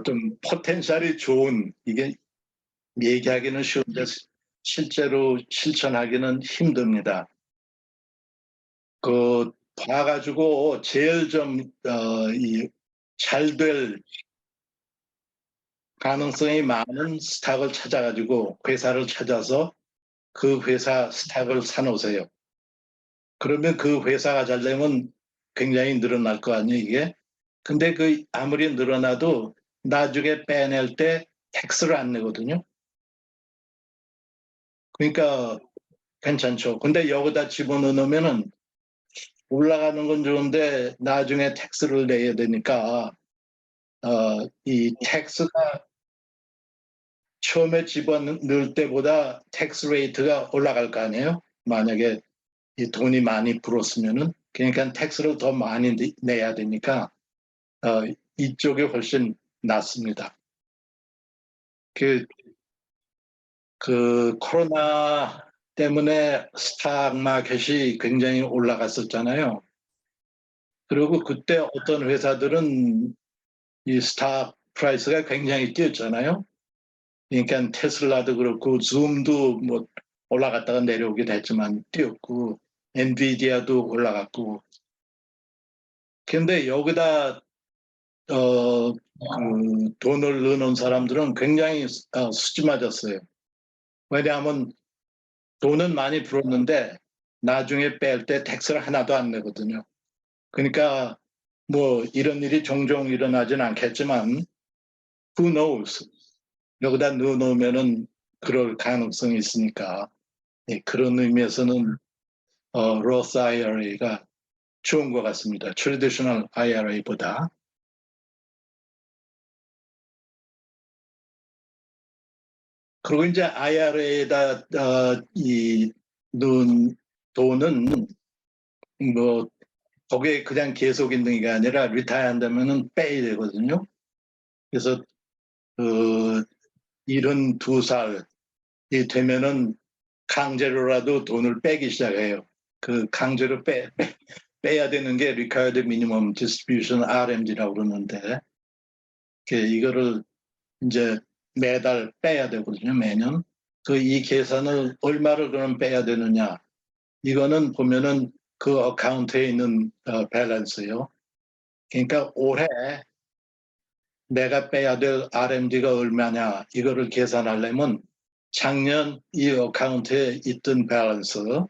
좀 포텐셜이 좋은, 이게 얘기하기는 쉬운데 실제로 실천하기는 힘듭니다. 봐가지고 제일 잘 될 가능성이 많은 스탁을 찾아가지고 회사를 찾아서 그 회사 스탁을 사놓으세요. 그러면 그 회사가 잘 되면 굉장히 늘어날 거 아니에요, 이게? 근데 아무리 늘어나도 나중에 빼낼 때 텍스를 안 내거든요. 그러니까 괜찮죠. 근데 여기다 집어넣으면은 올라가는 건 좋은데 나중에 텍스를 내야 되니까 이 텍스가 처음에 집어넣을 때보다 텍스 레이트가 올라갈 거 아니에요? 만약에 이 돈이 많이 불었으면은. 그러니까 텍스를 더 많이 내야 되니까 이쪽이 훨씬 낫습니다. 그 코로나 때문에 스탁 마켓이 굉장히 올라갔었잖아요. 그리고 그때 어떤 회사들은 이 스탁 프라이스가 굉장히 뛰었잖아요. 그러니까 테슬라도 그렇고 줌도 뭐 올라갔다가 내려오기도 했지만 뛰었고, 엔비디아도 올라갔고. 그런데 여기다 돈을 넣는 사람들은 굉장히 수지 맞았어요. 왜냐하면 돈은 많이 불었는데 나중에 뺄 때 텍스를 하나도 안 내거든요. 그러니까 뭐 이런 일이 종종 일어나진 않겠지만 who knows? 여기다 넣어놓으면은 그럴 가능성이 있으니까, 예, 그런 의미에서는 로스 IRA가 좋은 것 같습니다. 트래디셔널 IRA보다. 그리고 이제 IRA에다 이 넣은 돈은 뭐 거기에 그냥 계속 있는 게 아니라 리타이어 한다면은 빼야 되거든요. 그래서 72살이 되면은 강제로라도 돈을 빼기 시작해요. 그 강제로 빼야 되는 게 Required Minimum Distribution RMD라고 그러는데, 이거를 이제 매달 빼야 되거든요, 매년. 이 계산을 얼마를 그럼 빼야 되느냐. 이거는 보면은 그 어카운트에 있는 밸런스요. 그러니까 올해 내가 빼야 될 RMD가 얼마냐, 이거를 계산하려면 작년 이 어카운트에 있던 밸런스를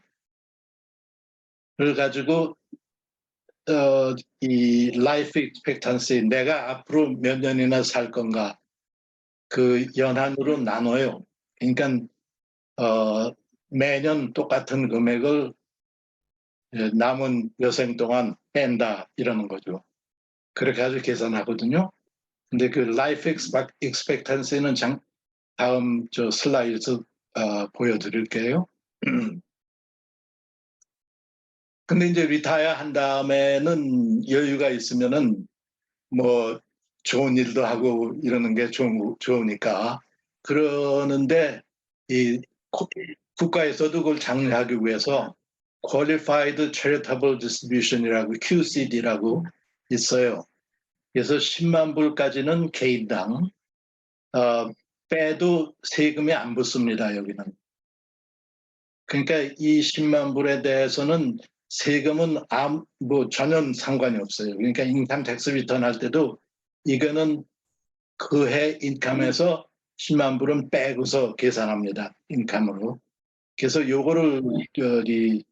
가지고 이 라이프 익스펙턴시, 내가 앞으로 몇 년이나 살 건가, 그 연한으로 나눠요. 그러니까 매년 똑같은 금액을 남은 여생 동안 뺀다 이러는 거죠. 그렇게 아주 계산하거든요. 근데 그 라이프 익스펙턴시는 다음 슬라이드에서 보여드릴게요. 근데 이제 리타이어 한 다음에는 여유가 있으면은 뭐 좋은 일도 하고 이러는 게 좋으니까. 그러는데 이 국가에서도 그걸 장려하기 위해서 Qualified Charitable Distribution이라고 QCD라고 있어요. 그래서 10만 불까지는 개인당 빼도 세금이 안 붙습니다. 여기는. 그러니까 이 10만 불에 대해서는 세금은 뭐 전혀 상관이 없어요. 그러니까 인컴 텍스 리턴 할 때도 이거는 그 해 인컴에서 10만 불은 빼고서 계산합니다. 인컴으로. 그래서 요거를 이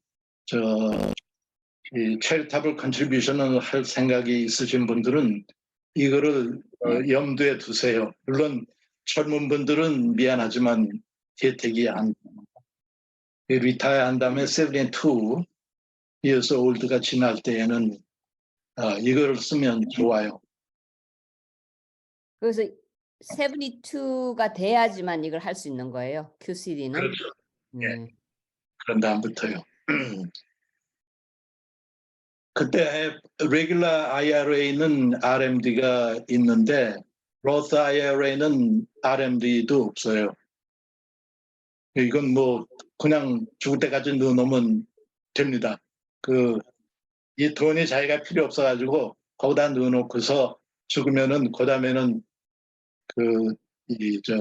charitable contribution을 할 생각이 있으신 분들은 이거를 염두에 두세요. 물론 젊은 분들은 미안하지만 혜택이 안 리타이어 한 다음에 72 years old가 지날 때에는 이거를 쓰면 좋아요. 그래서 72가 돼야지만 이걸 할 수 있는 거예요. QCD는. 그렇죠. 예. 그런 다음부터요. 그때 regular IRA는 RMD가 있는데 Roth IRA는 RMD도 없어요. 이건 뭐 그냥 죽을 때까지 넣어놓으면 됩니다. 이 돈이 자기가 필요 없어가지고 거기다 넣어놓고서 죽으면은 그다음에는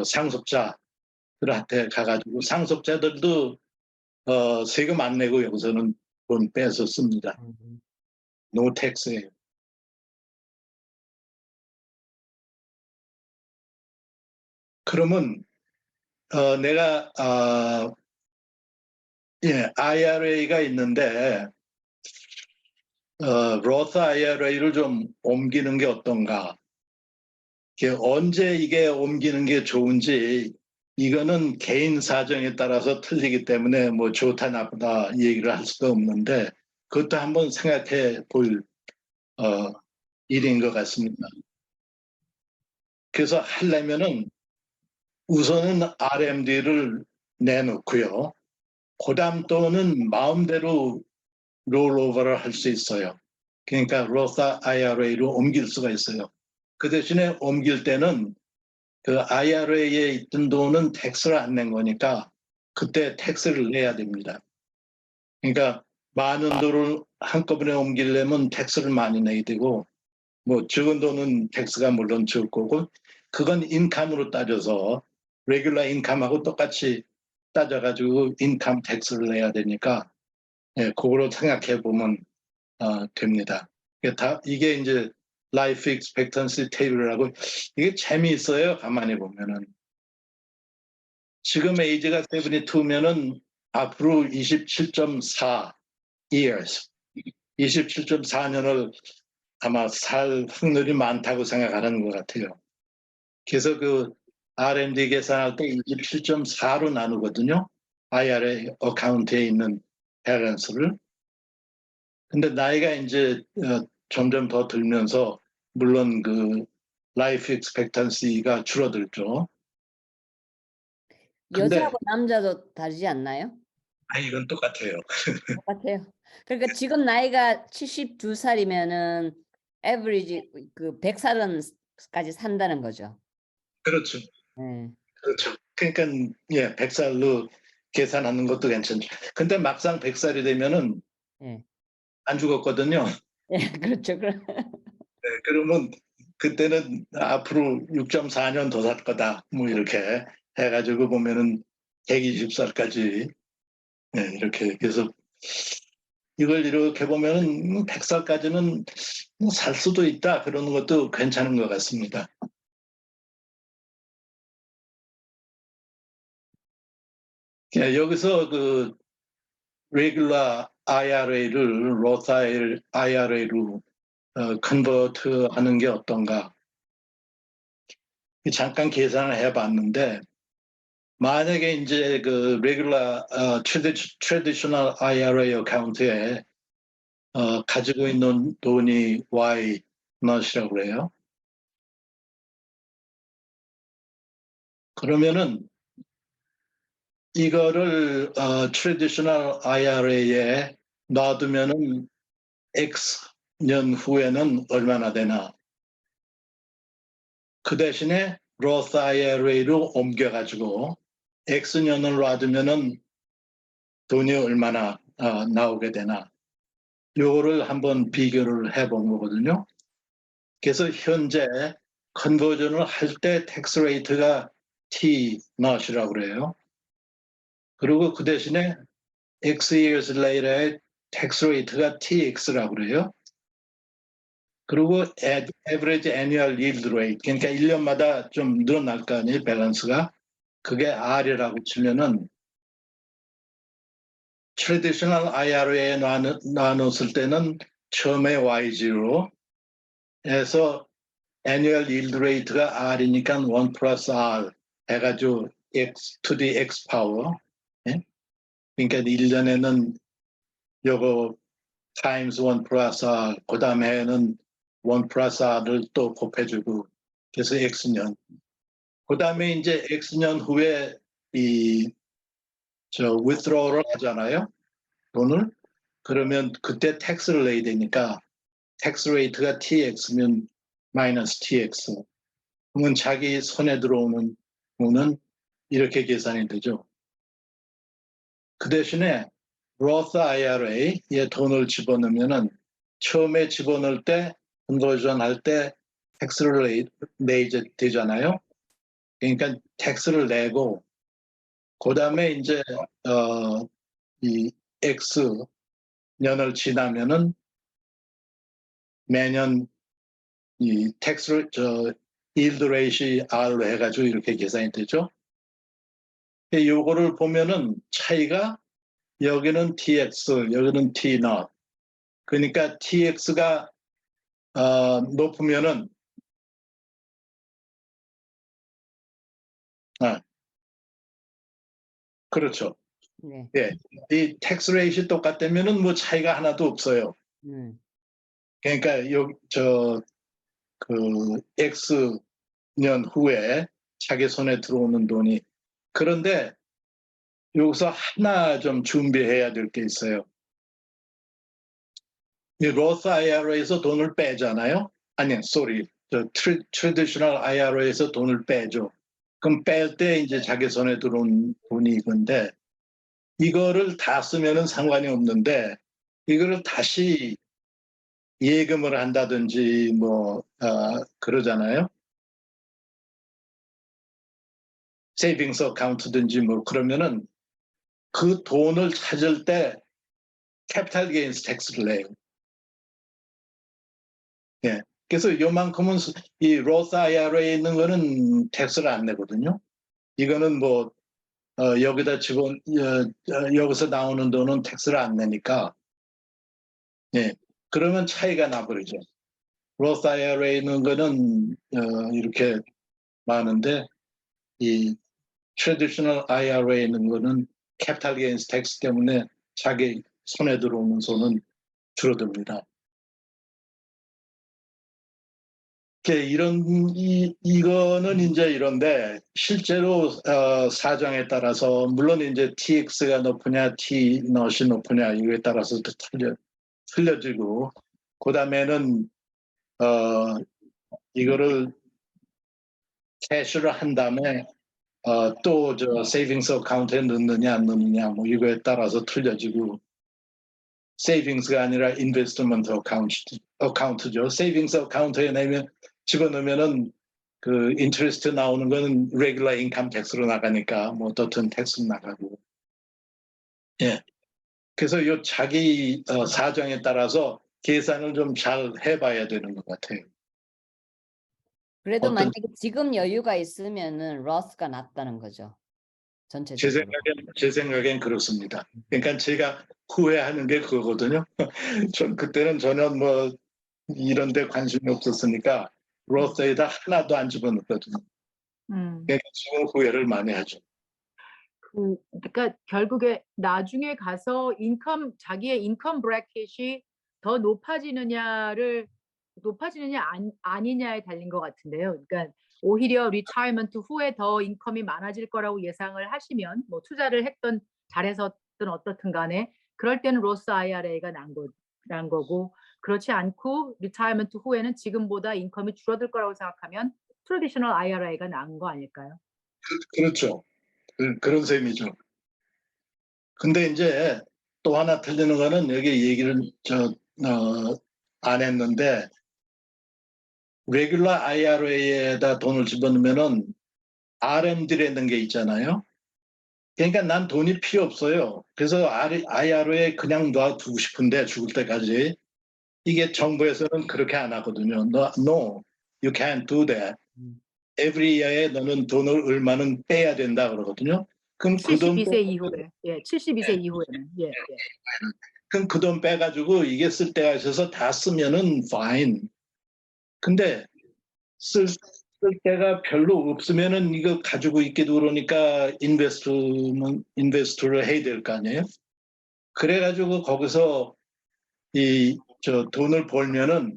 상속자들한테 가가지고 상속자들도 세금 안 내고 여기서는 돈 빼서 씁니다. No tax예요. 그러면 내가 IRA가 있는데 Roth IRA를 좀 옮기는 게 어떤가? 언제 이게 옮기는 게 좋은지 이거는 개인 사정에 따라서 틀리기 때문에 뭐 좋다 나쁘다 얘기를 할 수가 없는데 그것도 한번 생각해 볼 일인 것 같습니다. 그래서 하려면은 우선은 RMD를 내놓고요. 그다음 또는 마음대로 롤오버를 할 수 있어요. 그러니까 Roth IRA로 옮길 수가 있어요. 그 대신에 옮길 때는 그 IRA에 있던 돈은 텍스를 안 낸 거니까 그때 텍스를 내야 됩니다. 그러니까 많은 돈을 한꺼번에 옮기려면 텍스를 많이 내야 되고 뭐 적은 돈은 텍스가 물론 적을 거고 그건 인컴으로 따져서 레귤러 인컴하고 똑같이 따져가지고 인컴 텍스를 내야 되니까 그거로 생각해 보면 됩니다. 이게 이제 라이프 익스펙턴시 테이블이라고 이게 재미있어요. 가만히 보면은 지금 에이지가 72면은 앞으로 27.4 years, 27.4년을 아마 살 확률이 많다고 생각하는 것 같아요. 그래서 그 R&D 계산할 때 27.4로 나누거든요. IRA 어카운트에 있는 밸런스를. 근데 나이가 이제 점점 더 들면서 물론 그 라이프 익스펙턴시가 줄어들죠. 근데 여자하고 남자도 다르지 않나요? 이건 똑같아요. 똑같아요. 그러니까 지금 나이가 72살이면은 에버리지 그 100살은까지 산다는 거죠. 그렇죠. 네. 그렇죠. 그러니까 100살로 계산하는 것도 괜찮죠. 근데 막상 100살이 되면은 네. 안 죽었거든요. 네, 그렇죠. 그러면 그때는 앞으로 6.4년 더 살 거다. 뭐 이렇게 해가지고 보면은 120살까지 이렇게 계속 이걸 이렇게 보면은 100살까지는 살 수도 있다. 그러는 것도 괜찮은 것 같습니다. 여기서 그 regular IRA를 Roth IRA로 컨버트 하는 게 어떤가? 잠깐 계산을 해봤는데 만약에 이제 그 regular traditional IRA 어카운트에 가지고 있는 돈이 Y not이라고 그래요. 그러면은 이거를 traditional IRA에 놔두면은 X 년 후에는 얼마나 되나? 그 대신에 Roth IRA로 옮겨가지고 X년을 놔두면은 돈이 얼마나 나오게 되나 요거를 한번 비교를 해본 거거든요. 그래서 현재 컨버전을 할 때 텍스 레이트가 T not이라고 그래요. 그리고 그 대신에 X years later의 텍스 레이트가 TX라고 그래요. 그리고 average annual yield rate, 그러니까 1년마다 좀 늘어날 거 아니에요, 밸런스가. 그게 R이라고 치면은 트래디셔널 IRA에 나눴을 때는 처음에 Y0 해서 annual yield rate가 R이니까 1 플러스 R 해가지고 X to the X 파워. 예? 그러니까 1년에는 요거 times 1 플러스 R, 그 다음에는 1 플러스 R을 또 곱해주고, 그래서 X년. 그 다음에 이제 X년 후에 withdraw를 하잖아요. 돈을. 그러면 그때 텍스를 내야 되니까 텍스 레이트가 TX면 마이너스 TX. 그러면 자기 손에 들어오는 돈은 이렇게 계산이 되죠. 그 대신에 Roth IRA에 돈을 집어넣으면은 처음에 집어넣을 때 컨버전 할 때 텍스를 내야 되잖아요. 그러니까 텍스를 내고 그 다음에 이제 이 X 년을 지나면은 매년 이 텍스 yield rate이 R로 해가지고 이렇게 계산이 되죠. 요거를 보면은 차이가 여기는 TX, 여기는 T not. 그러니까 TX가 높으면은 그렇죠. 네. 예, 이 텍스 레이트 똑같다면은 뭐 차이가 하나도 없어요. 그러니까 그 X 년 후에 자기 손에 들어오는 돈이. 그런데 여기서 하나 좀 준비해야 될 게 있어요. 이 로스 IRA에서 돈을 빼잖아요. 아니, 트래디셔널 IRA에서 돈을 빼죠. 그럼 뺄 때 이제 자기 손에 들어온 돈이 이건데 이거를 다 쓰면은 상관이 없는데 이거를 다시 예금을 한다든지 뭐 그러잖아요. 세이빙스 어카운트든지 뭐 그러면은 그 돈을 찾을 때 캐피탈 게인스 텍스를 내요. 예. 그래서 요만큼은 이 로스 IRA에 있는 거는 텍스를 안 내거든요. 이거는 뭐 여기다 여기서 나오는 돈은 텍스를 안 내니까 예. 그러면 차이가 나버리죠. 로스 IRA에 있는 거는 이렇게 많은데 이 트래디셔널 IRA에 있는 거는 캐피탈 게인스 텍스 때문에 자기 손에 들어오는 손은 줄어듭니다. 이거는 이제 이런데 실제로 사정에 따라서 물론 이제 TX가 높으냐 T not이 높으냐 이거에 따라서도 틀려지고 그 다음에는 이거를 캐시를 한 다음에 또 세이빙스 어카운트에 넣느냐 안 넣느냐 뭐 이거에 따라서 틀려지고 세이빙스가 아니라 인베스트먼트 어카운트죠. 세이빙스 어카운트에 집어넣으면은 그 인트레스트 나오는 거는 레귤러 인컴 텍스로 나가니까 뭐 어떻든 텍스 나가고 예. 그래서 요 자기 사정에 따라서 계산을 좀 잘 해봐야 되는 것 같아요. 그래도 어떤- 만약에 지금 여유가 있으면은 로스가 낫다는 거죠. 전체적으로. 제 생각엔 그렇습니다. 그러니까 제가 후회하는 게 그거거든요. 전 그때는 전혀 뭐 이런 데 관심이 없었으니까 로스에다 하나도 안 집어넣거든요. 그러니까 지금 후회를 많이 하죠. 그러니까 결국에 나중에 가서 자기의 인컴 브래킷이 더 높아지느냐 아니냐에 달린 것 같은데요. 그러니까 오히려 리타이먼트 후에 더 인컴이 많아질 거라고 예상을 하시면 뭐 투자를 했던 잘해서든 어떻든 간에 그럴 때는 로스 IRA가 난 거고 그렇지 않고 리타이먼트 후에는 지금보다 인컴이 줄어들 거라고 생각하면 트래디셔널 IRA가 나은 거 아닐까요? 그렇죠. 그런 셈이죠. 근데 이제 또 하나 틀리는 거는 여기 얘기를 안 했는데 레귤러 IRA에다 돈을 집어넣으면은 RMD라는 게 있잖아요. 그러니까 난 돈이 필요 없어요. 그래서 IRA에 그냥 놔두고 싶은데 죽을 때까지 이게 정부에서는 그렇게 안 하거든요. No, you can't do that. Every year에 너는 돈을 얼마는 빼야 된다 그러거든요. 그럼 그 돈 72세 이후에, 예, 72세 이후에는, 예, 예. 그럼 그 돈 빼가지고 이게 쓸 때가 있어서 다 쓰면은 fine. 근데 쓸 때가 별로 없으면은 이거 가지고 있기도 그러니까 인베스트를 해야 될 거 아니에요? 그래가지고 거기서 돈을 벌면은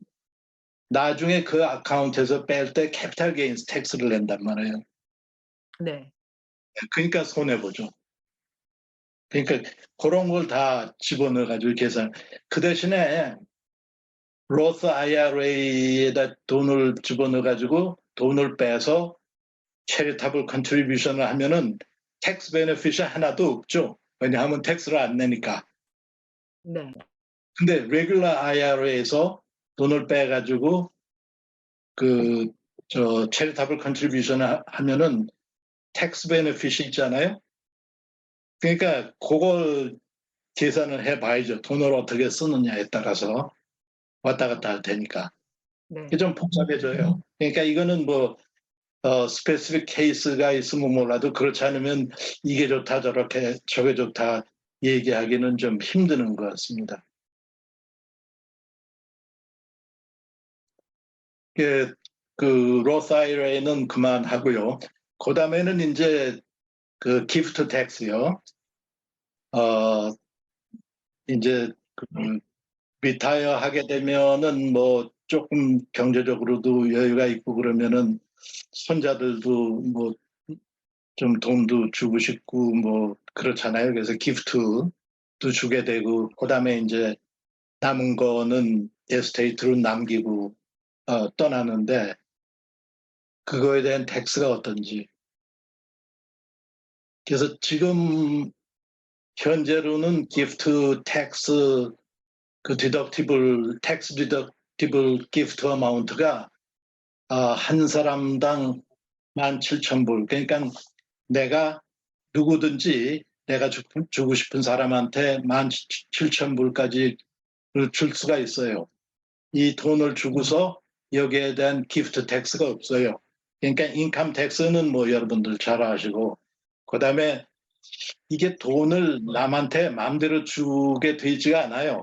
나중에 그 아카운트에서 뺄 때 캐피탈 게인스 텍스를 낸단 말이에요. 네. 그러니까 손해보죠. 그러니까 그런 걸 다 집어넣어가지고 계산. 그 대신에 로스 IRA에다 돈을 집어넣어가지고 돈을 빼서 체리타블 컨트리뷰션을 하면은 텍스 베네핏이 하나도 없죠. 왜냐하면 텍스를 안 내니까. 네. 근데 레귤러 IRA에서 돈을 빼가지고 체리타블 컨트리뷰션을 하면은 텍스 베네핏이 있잖아요. 그러니까 그걸 계산을 해봐야죠. 돈을 어떻게 쓰느냐에 따라서 왔다 갔다 할 테니까. 네. 이게 좀 복잡해져요. 그러니까 이거는 뭐 스페시픽 케이스가 있으면 몰라도 그렇지 않으면 이게 좋다 저렇게 저게 좋다 얘기하기는 좀 힘드는 것 같습니다. 그 로스 IRA는 그만하고요. 그 다음에는 이제 그 기프트 텍스요. 이제 리타이어 하게 되면은 뭐 조금 경제적으로도 여유가 있고 그러면은 손자들도 뭐 좀 돈도 주고 싶고 뭐 그렇잖아요. 그래서 기프트도 주게 되고 그다음에 이제 남은 거는 에스테이트로 남기고 떠나는데 그거에 대한 텍스가 어떤지. 그래서 지금 현재로는 기프트 텍스 텍스 디덕티블 기프트 어마운트가 한 사람당 17,000불. 그러니까 내가 누구든지 내가 주고 싶은 사람한테 17,000불까지 줄 수가 있어요. 이 돈을 주고서 여기에 대한 기프트 텍스가 없어요. 그러니까 인컴 텍스는 뭐 여러분들 잘 아시고 그다음에 이게 돈을 남한테 마음대로 주게 되지가 않아요.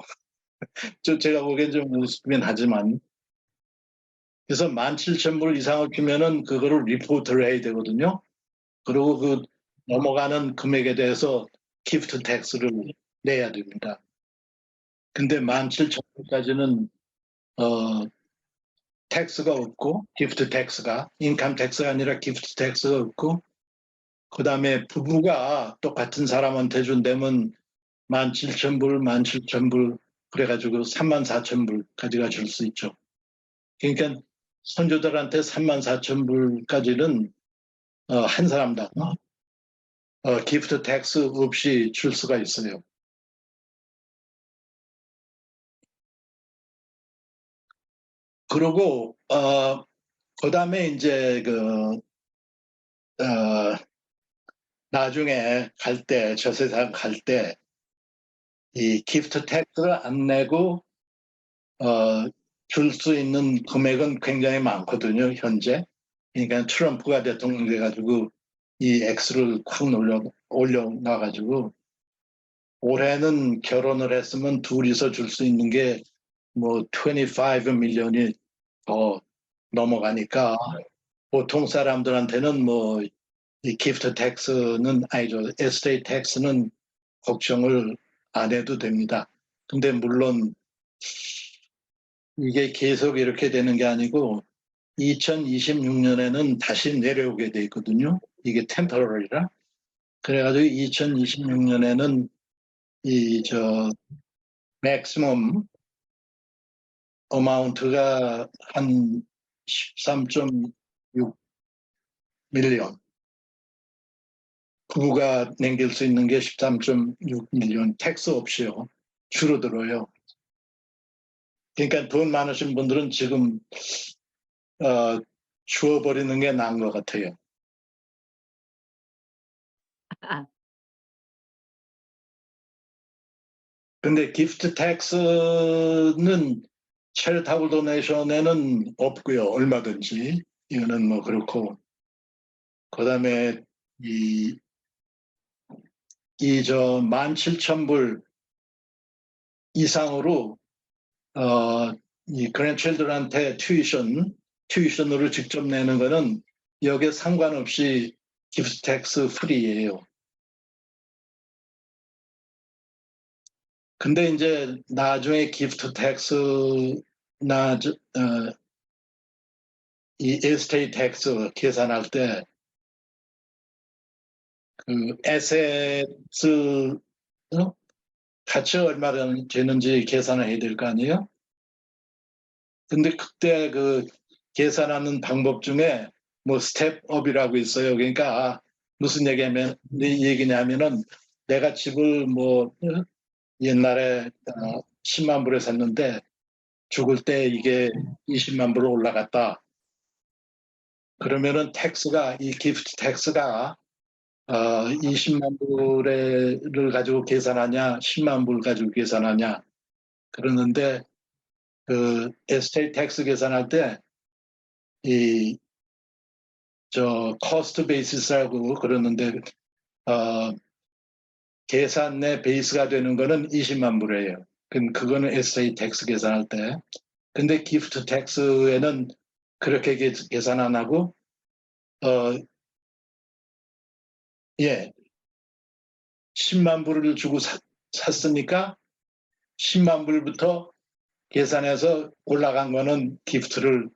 제가 보기엔 좀 우습긴 하지만 그래서 17,000불 이상을 주면은 그거를 리포트를 해야 되거든요. 그리고 그 넘어가는 금액에 대해서 기프트 텍스를 내야 됩니다. 근데 17,000불까지는 텍스가 없고 기프트 텍스가 인컴 텍스가 아니라 기프트 텍스가 없고 그다음에 부부가 똑같은 사람한테 준다면 17,000불 그래가지고 34,000불까지가 줄 수 있죠. 그러니까 손주들한테 34,000불까지는 한 사람당 기프트 텍스 없이 줄 수가 있어요. 그리고 그다음에 이제 나중에 갈 때 저 세상 갈 때 이 기프트 텍스를 안 내고 줄 수 있는 금액은 굉장히 많거든요, 현재. 그러니까 트럼프가 대통령 돼가지고 이 액수를 확 올려놔가지고 올해는 결혼을 했으면 둘이서 줄 수 있는 게 뭐 25 밀리언이 더 넘어가니까 보통 사람들한테는 뭐 이 기프트 텍스는 아니죠, 에스테이트 텍스는 걱정을 안 해도 됩니다. 근데 물론 이게 계속 이렇게 되는 게 아니고 2026년에는 다시 내려오게 돼 있거든요. 이게 템퍼러리라. 그래가지고 2026년에는 맥시멈 어마운트가 한 13.6 밀리언. 부부가 남길 수 있는 게 13.6 밀리언 텍스 없이요. 줄어들어요. 그러니까 돈 많으신 분들은 지금 주워버리는 게 나은 것 같아요. 근데 기프트 텍스는 체리타블 도네이션에는 없고요. 얼마든지. 이거는 뭐 그렇고. 그다음에 이 17,000불 이상으로 이 그랜드칠드한테 튜이션으로 직접 내는 거는 여기에 상관없이 기프트 텍스 프리예요. 근데 이제 나중에 기프트 텍스나 이 에스테이트 텍스 계산할 때 그 에세트 가치 얼마 되는지 계산을 해야 될 거 아니에요? 근데 그때 그 계산하는 방법 중에 뭐 스텝업이라고 있어요. 그러니까 무슨 얘기냐면은 내가 집을 뭐 옛날에 10만 불에 샀는데 죽을 때 이게 20만 불로 올라갔다. 그러면은 이 기프트 텍스가 20만 불을 가지고 계산하냐, 10만 불 가지고 계산하냐. 그러는데 그 에스테이트 텍스 계산할 때 코스트 베이시스라고 그러는데 계산 내 베이스가 되는 거는 20만 불이에요. 그거는 에스테이트 텍스 계산할 때. 근데 기프트 텍스에는 그렇게 계산 안 하고 예. 10만 불을 주고 샀으니까 10만 불부터 계산해서 올라간 거는 기프트를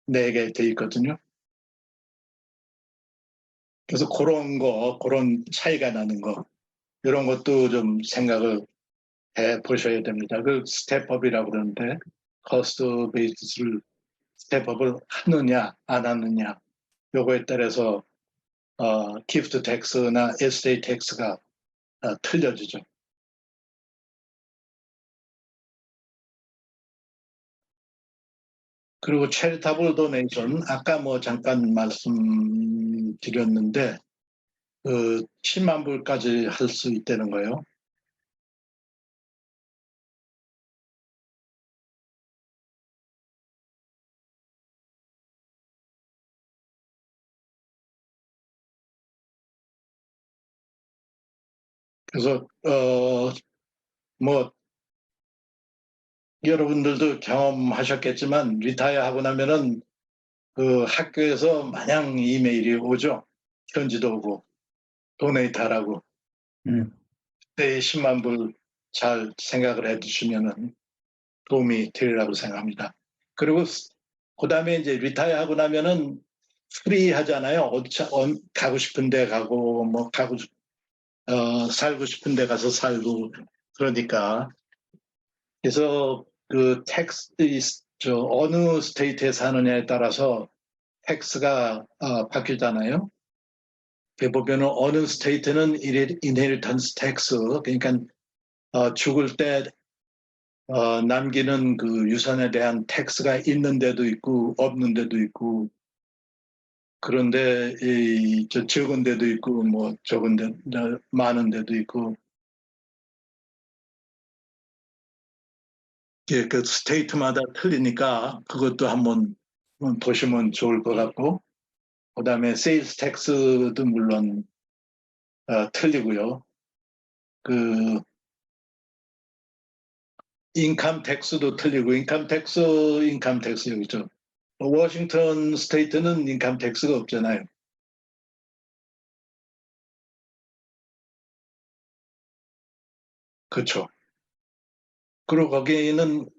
내게 돼 있거든요. 그래서 그런 차이가 나는 거, 이런 것도 좀 생각을 해 보셔야 됩니다. 그 스텝업이라고 그러는데, 커스트 베이스를 스텝업을 하느냐, 안 하느냐, 요거에 따라서 기프트 텍스나 에스테이트 텍스가 틀려지죠. 그리고 체리타블 도네이션 아까 뭐 잠깐 말씀드렸는데 10만 불까지 할 수 있다는 거예요. 그래서 뭐 여러분들도 경험하셨겠지만 리타이어 하고 나면은 그 학교에서 마냥 이메일이 오죠. 편지도 오고 도네이트 하라고. 그때 10만 불 잘 생각을 해두시면은 도움이 되리라고 생각합니다. 그리고 그다음에 이제 리타이어 하고 나면은 프리 하잖아요. 가고 싶은 데 가고 뭐 살고 싶은 데 가서 살고 그러니까. 그래서 그 어느 스테이트에 사느냐에 따라서 텍스가 바뀌잖아요. 보면은 어느 스테이트는 인헤리턴스 텍스, 그러니까 죽을 때 남기는 그 유산에 대한 텍스가 있는 데도 있고 없는 데도 있고, 그런데 적은 데도 있고 뭐 적은 데 많은 데도 있고, 그 스테이트마다 틀리니까 그것도 한번 보시면 좋을 것 같고, 그다음에 세일스 텍스도 물론 틀리고요. 그 인컴 텍스도 틀리고, 인컴 텍스 여기죠. 워싱턴 스테이트는 인컴 텍스가 없잖아요. 그렇죠. 그리고 거기는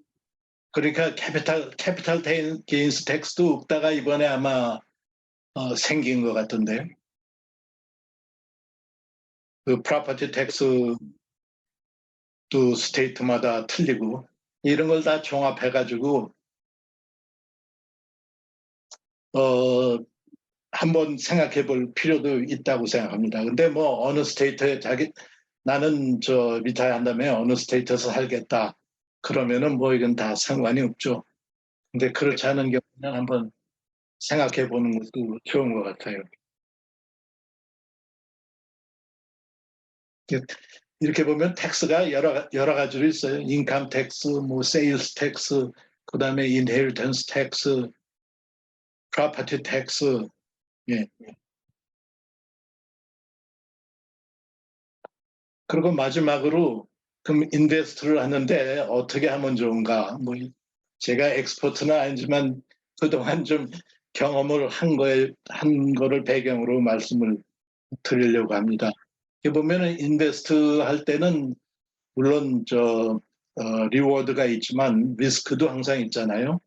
그러니까 캐피탈 게인스 텍스도 없다가 이번에 아마 생긴 것 같던데. 그 프로퍼티 텍스도 스테이트마다 틀리고, 이런 걸 다 종합해가지고 한번 생각해 볼 필요도 있다고 생각합니다. 근데 뭐 어느 스테이트에 나는 저 리타이어 한 다음에 어느 스테이트에서 살겠다. 그러면은 뭐 이건 다 상관이 없죠. 근데 그렇지 않은 경우는 한번 생각해 보는 것도 좋은 것 같아요. 이렇게 보면 텍스가 여러 가지로 있어요. 인컴 텍스, 뭐 세일스 텍스, 그다음에 인헤리턴스 텍스, 프로퍼티 텍스. 예. 그리고 마지막으로 그럼 인베스트를 하는데 어떻게 하면 좋은가? 뭐 제가 엑스퍼트는 아니지만 그동안 좀 경험을 한 거를 배경으로 말씀을 드리려고 합니다. 이렇게 보면은 인베스트 할 때는 물론 리워드가 있지만 리스크도 항상 있잖아요.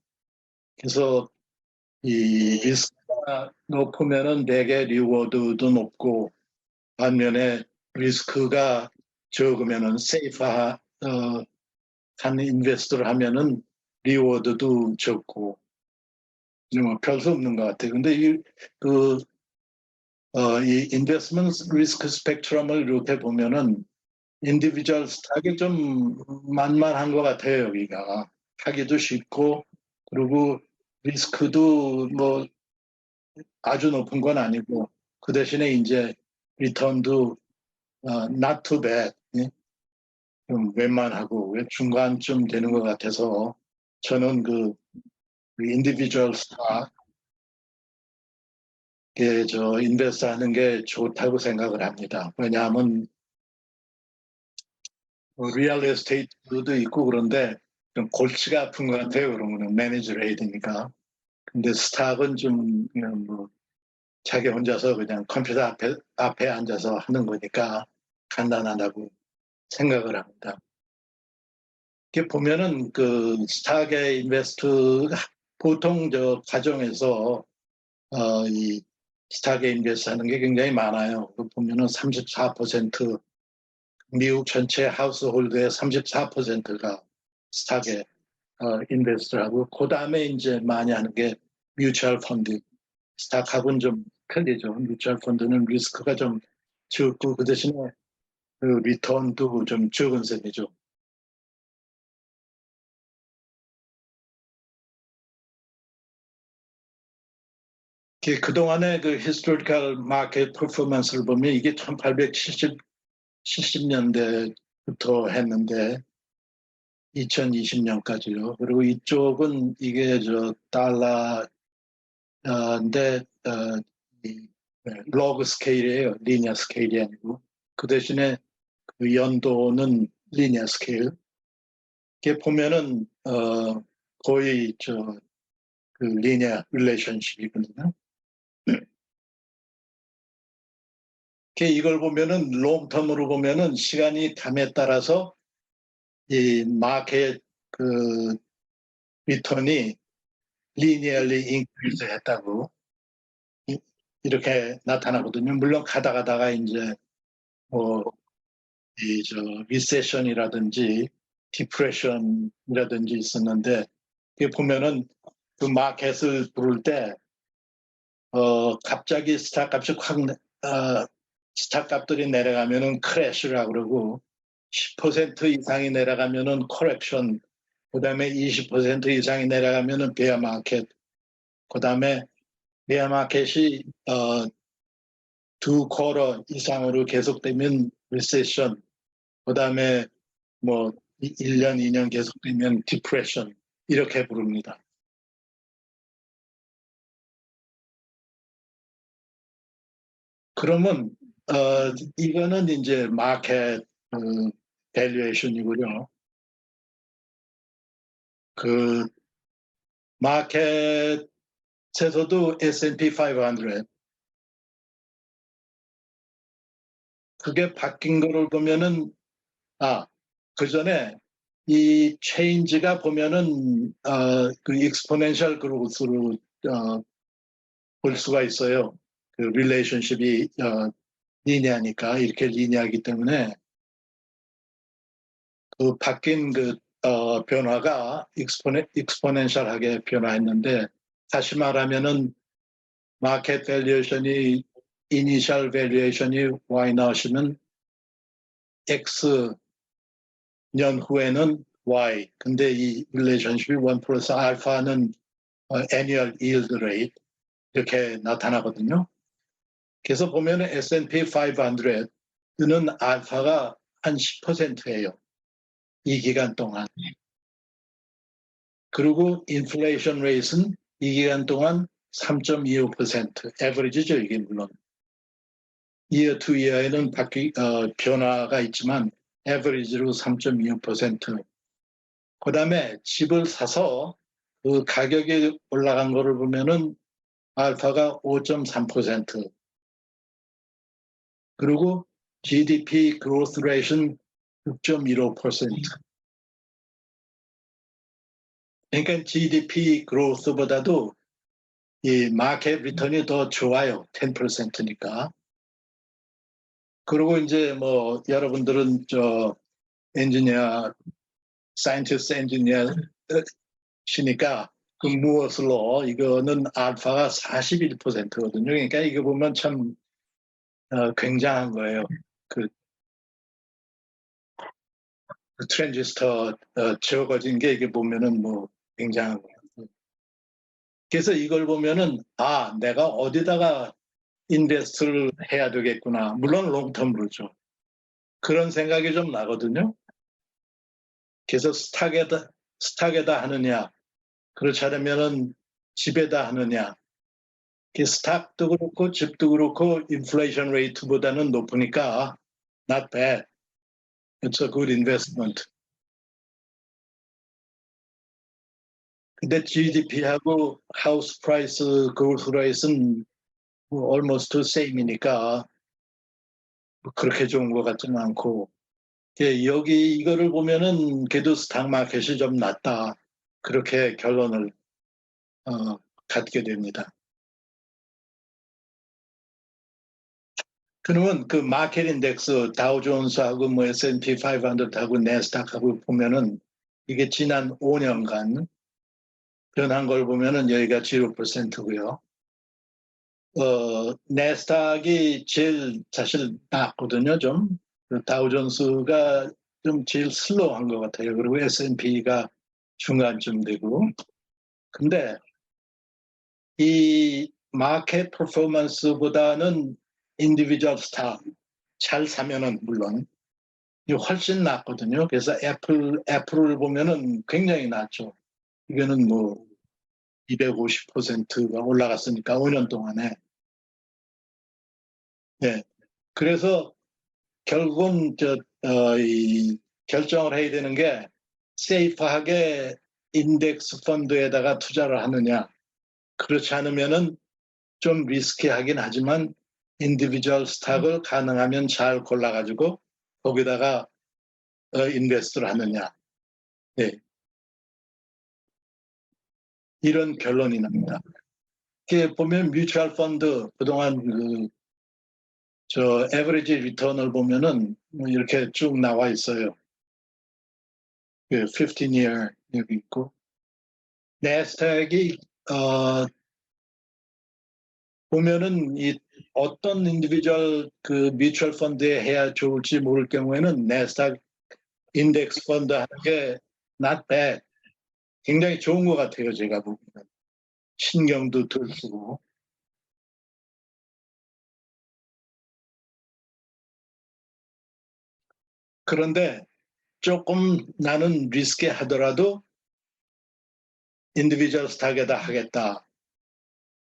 그래서 이 리스크가 높으면은 대개 리워드도 높고 반면에 리스크가 적으면은 세이프한 인베스트를 하면은 리워드도 적고 별수 없는 것 같아요. 근데 이 인베스트먼트 리스크 스펙트럼을 이렇게 보면은 인디비주얼 스탁이 좀 만만한 것 같아요. 여기가 하기도 쉽고 그리고 리스크도 뭐 아주 높은 건 아니고 그 대신에 이제 리턴도 not too bad, 예? 좀 웬만하고 중간쯤 되는 것 같아서 저는 그 인디비주얼 스탁에 인베스트 하는 게 좋다고 생각을 합니다. 왜냐하면 리얼 에스테이트도 있고 그런데 좀 골치가 아픈 것 같아요. 그러면은 매니저를 해야 되니까. 근데 스탁은 좀 그냥 뭐 자기 혼자서 그냥 컴퓨터 앞에 앉아서 하는 거니까 간단하다고 생각을 합니다. 이렇게 보면은 그 스탁의 인베스트가 보통 저 가정에서 이 스탁에 인베스트 하는 게 굉장히 많아요. 그 보면은 34% 미국 전체 하우스홀드의 34%가 스탁에 인베스트하고 그 다음에 이제 많이 하는 게 뮤추얼 펀드. 스탁하고는 좀 틀리죠. 뮤추얼 펀드는 리스크가 좀 적고 그 대신에 그 리턴도 좀 적은 셈이죠. 그동안의 그 히스토리컬 마켓 퍼포먼스를 보면 이게 1870년대부터 했는데 2020년까지요. 그리고 이쪽은 이게 달러인데 로그 스케일이에요. 리니어 스케일이 아니고 그 대신에 그 연도는 리니어 스케일. 이렇게 보면은 거의 그 리니어 릴레이션십이거든요. 이걸 보면은 롱텀으로 보면은 시간이 감에 따라서 이 마켓 그 리턴이 리니얼리 인크리스 했다고 이렇게 나타나거든요. 물론 가다가 이제 뭐 리세션이라든지 디프레션이라든지 있었는데 이게 보면은 그 마켓을 부를 때 갑자기 스탁 값이 스탁 값들이 내려가면은 크래시라고 그러고 10% 이상이 내려가면은 커렉션, 그다음에 20% 이상이 내려가면은 베어 마켓, 그다음에 베어 마켓이 두 쿼터 이상으로 계속되면 리세션, 그다음에 뭐 1년, 2년 계속되면 디프레션 이렇게 부릅니다. 그러면 이거는 이제 마켓 밸류에이션이고요. 그 마켓에서도 S&P 500 그게 바뀐 거를 보면은 그 전에 이 체인지가 보면은 그 익스포넨셜 그로스로 볼 수가 있어요. 그 릴레이션십이 리니어니까 이렇게 리니어하기 때문에 그 바뀐 그 변화가 익스포넨셜하게 변화했는데 다시 말하면은 마켓 밸류에이션이 이니셜 밸류에이션이 Y 나오시면 X 년 후에는 Y. 근데 이 릴레이션십이 1 플러스 알파는 annual yield rate 이렇게 나타나거든요. 그래서 보면 S&P 500는 알파가 한 10%예요. 이 기간 동안. 그리고 인플레이션 레이트는 이 기간 동안 3.25%. 에버리지죠, 이게 물론. 이어 투 이어에는 변화가 있지만 에버리지로 3.25%. 그다음에 집을 사서 그 가격이 올라간 거를 보면은 알파가 5.3%. 그리고 GDP growth rate는 6.15%. 그러니까 GDP growth보다도 이 마켓 리턴이 더 좋아요. 10%니까. 그리고 이제 뭐 여러분들은 저 엔지니어, 사이언티스트 엔지니어시니까 그 무엇으로 이거는 알파가 41%거든요. 그러니까 이거 보면 참 굉장한 거예요. 그 트랜지스터 적어진 게 이게 보면은 뭐 굉장한 거예요. 그래서 이걸 보면은 내가 어디다가 인베스트를 해야 되겠구나. 물론 롱텀으로죠. 그런 생각이 좀 나거든요. 그래서 스탁에다 하느냐, 그렇지 않으면은 집에다 하느냐. 스탁도 그렇고 집도 그렇고 인플레이션 레이트보다는 높으니까 not bad. It's a good investment. 근데 GDP하고 하우스 프라이스 그로스 레이트는 almost the same이니까 그렇게 좋은 것 같지는 않고 여기 이거를 보면은 그래도 스탁 마켓이 좀 낮다. 그렇게 결론을 갖게 됩니다. 그러면 그 마켓 인덱스 다우존스하고 뭐 S&P 500하고 내스닥하고 보면은 이게 지난 5년간 변한 걸 보면은 여기가 0%고요. 내스닥이 제일 사실 낮거든요, 좀. 다우존스가 좀 제일 슬로우한 것 같아요. 그리고 S&P가 중간쯤 되고. 근데 이 마켓 퍼포먼스보다는 인디비주얼 스탁 잘 사면은 물론 훨씬 낮거든요. 그래서 애플을 보면은 굉장히 낮죠. 이거는 뭐 250%가 올라갔으니까 5년 동안에. 네. 그래서 결국은 이 결정을 해야 되는 게 세이프하게 인덱스 펀드에다가 투자를 하느냐. 그렇지 않으면은 좀 리스키하긴 하지만 인디비주얼 스탁을 가능하면 잘 골라가지고 거기다가 인베스트를 하느냐. 네. 이런 결론이 납니다. 이렇게 보면 뮤추얼 펀드 그동안 저 에버리지 리턴을 보면은 이렇게 쭉 나와 있어요. 15year 여기 있고 내스닥이 보면은 이 어떤 인디비주얼 그 뮤추얼 펀드에 해야 좋을지 모를 경우에는 내스닥 인덱스 펀드 하는 게 not bad. 굉장히 좋은 것 같아요, 제가 보기에는. 신경도 덜 쓰고. 그런데 조금 나는 리스키하더라도 인디비주얼 스탁에다 하겠다.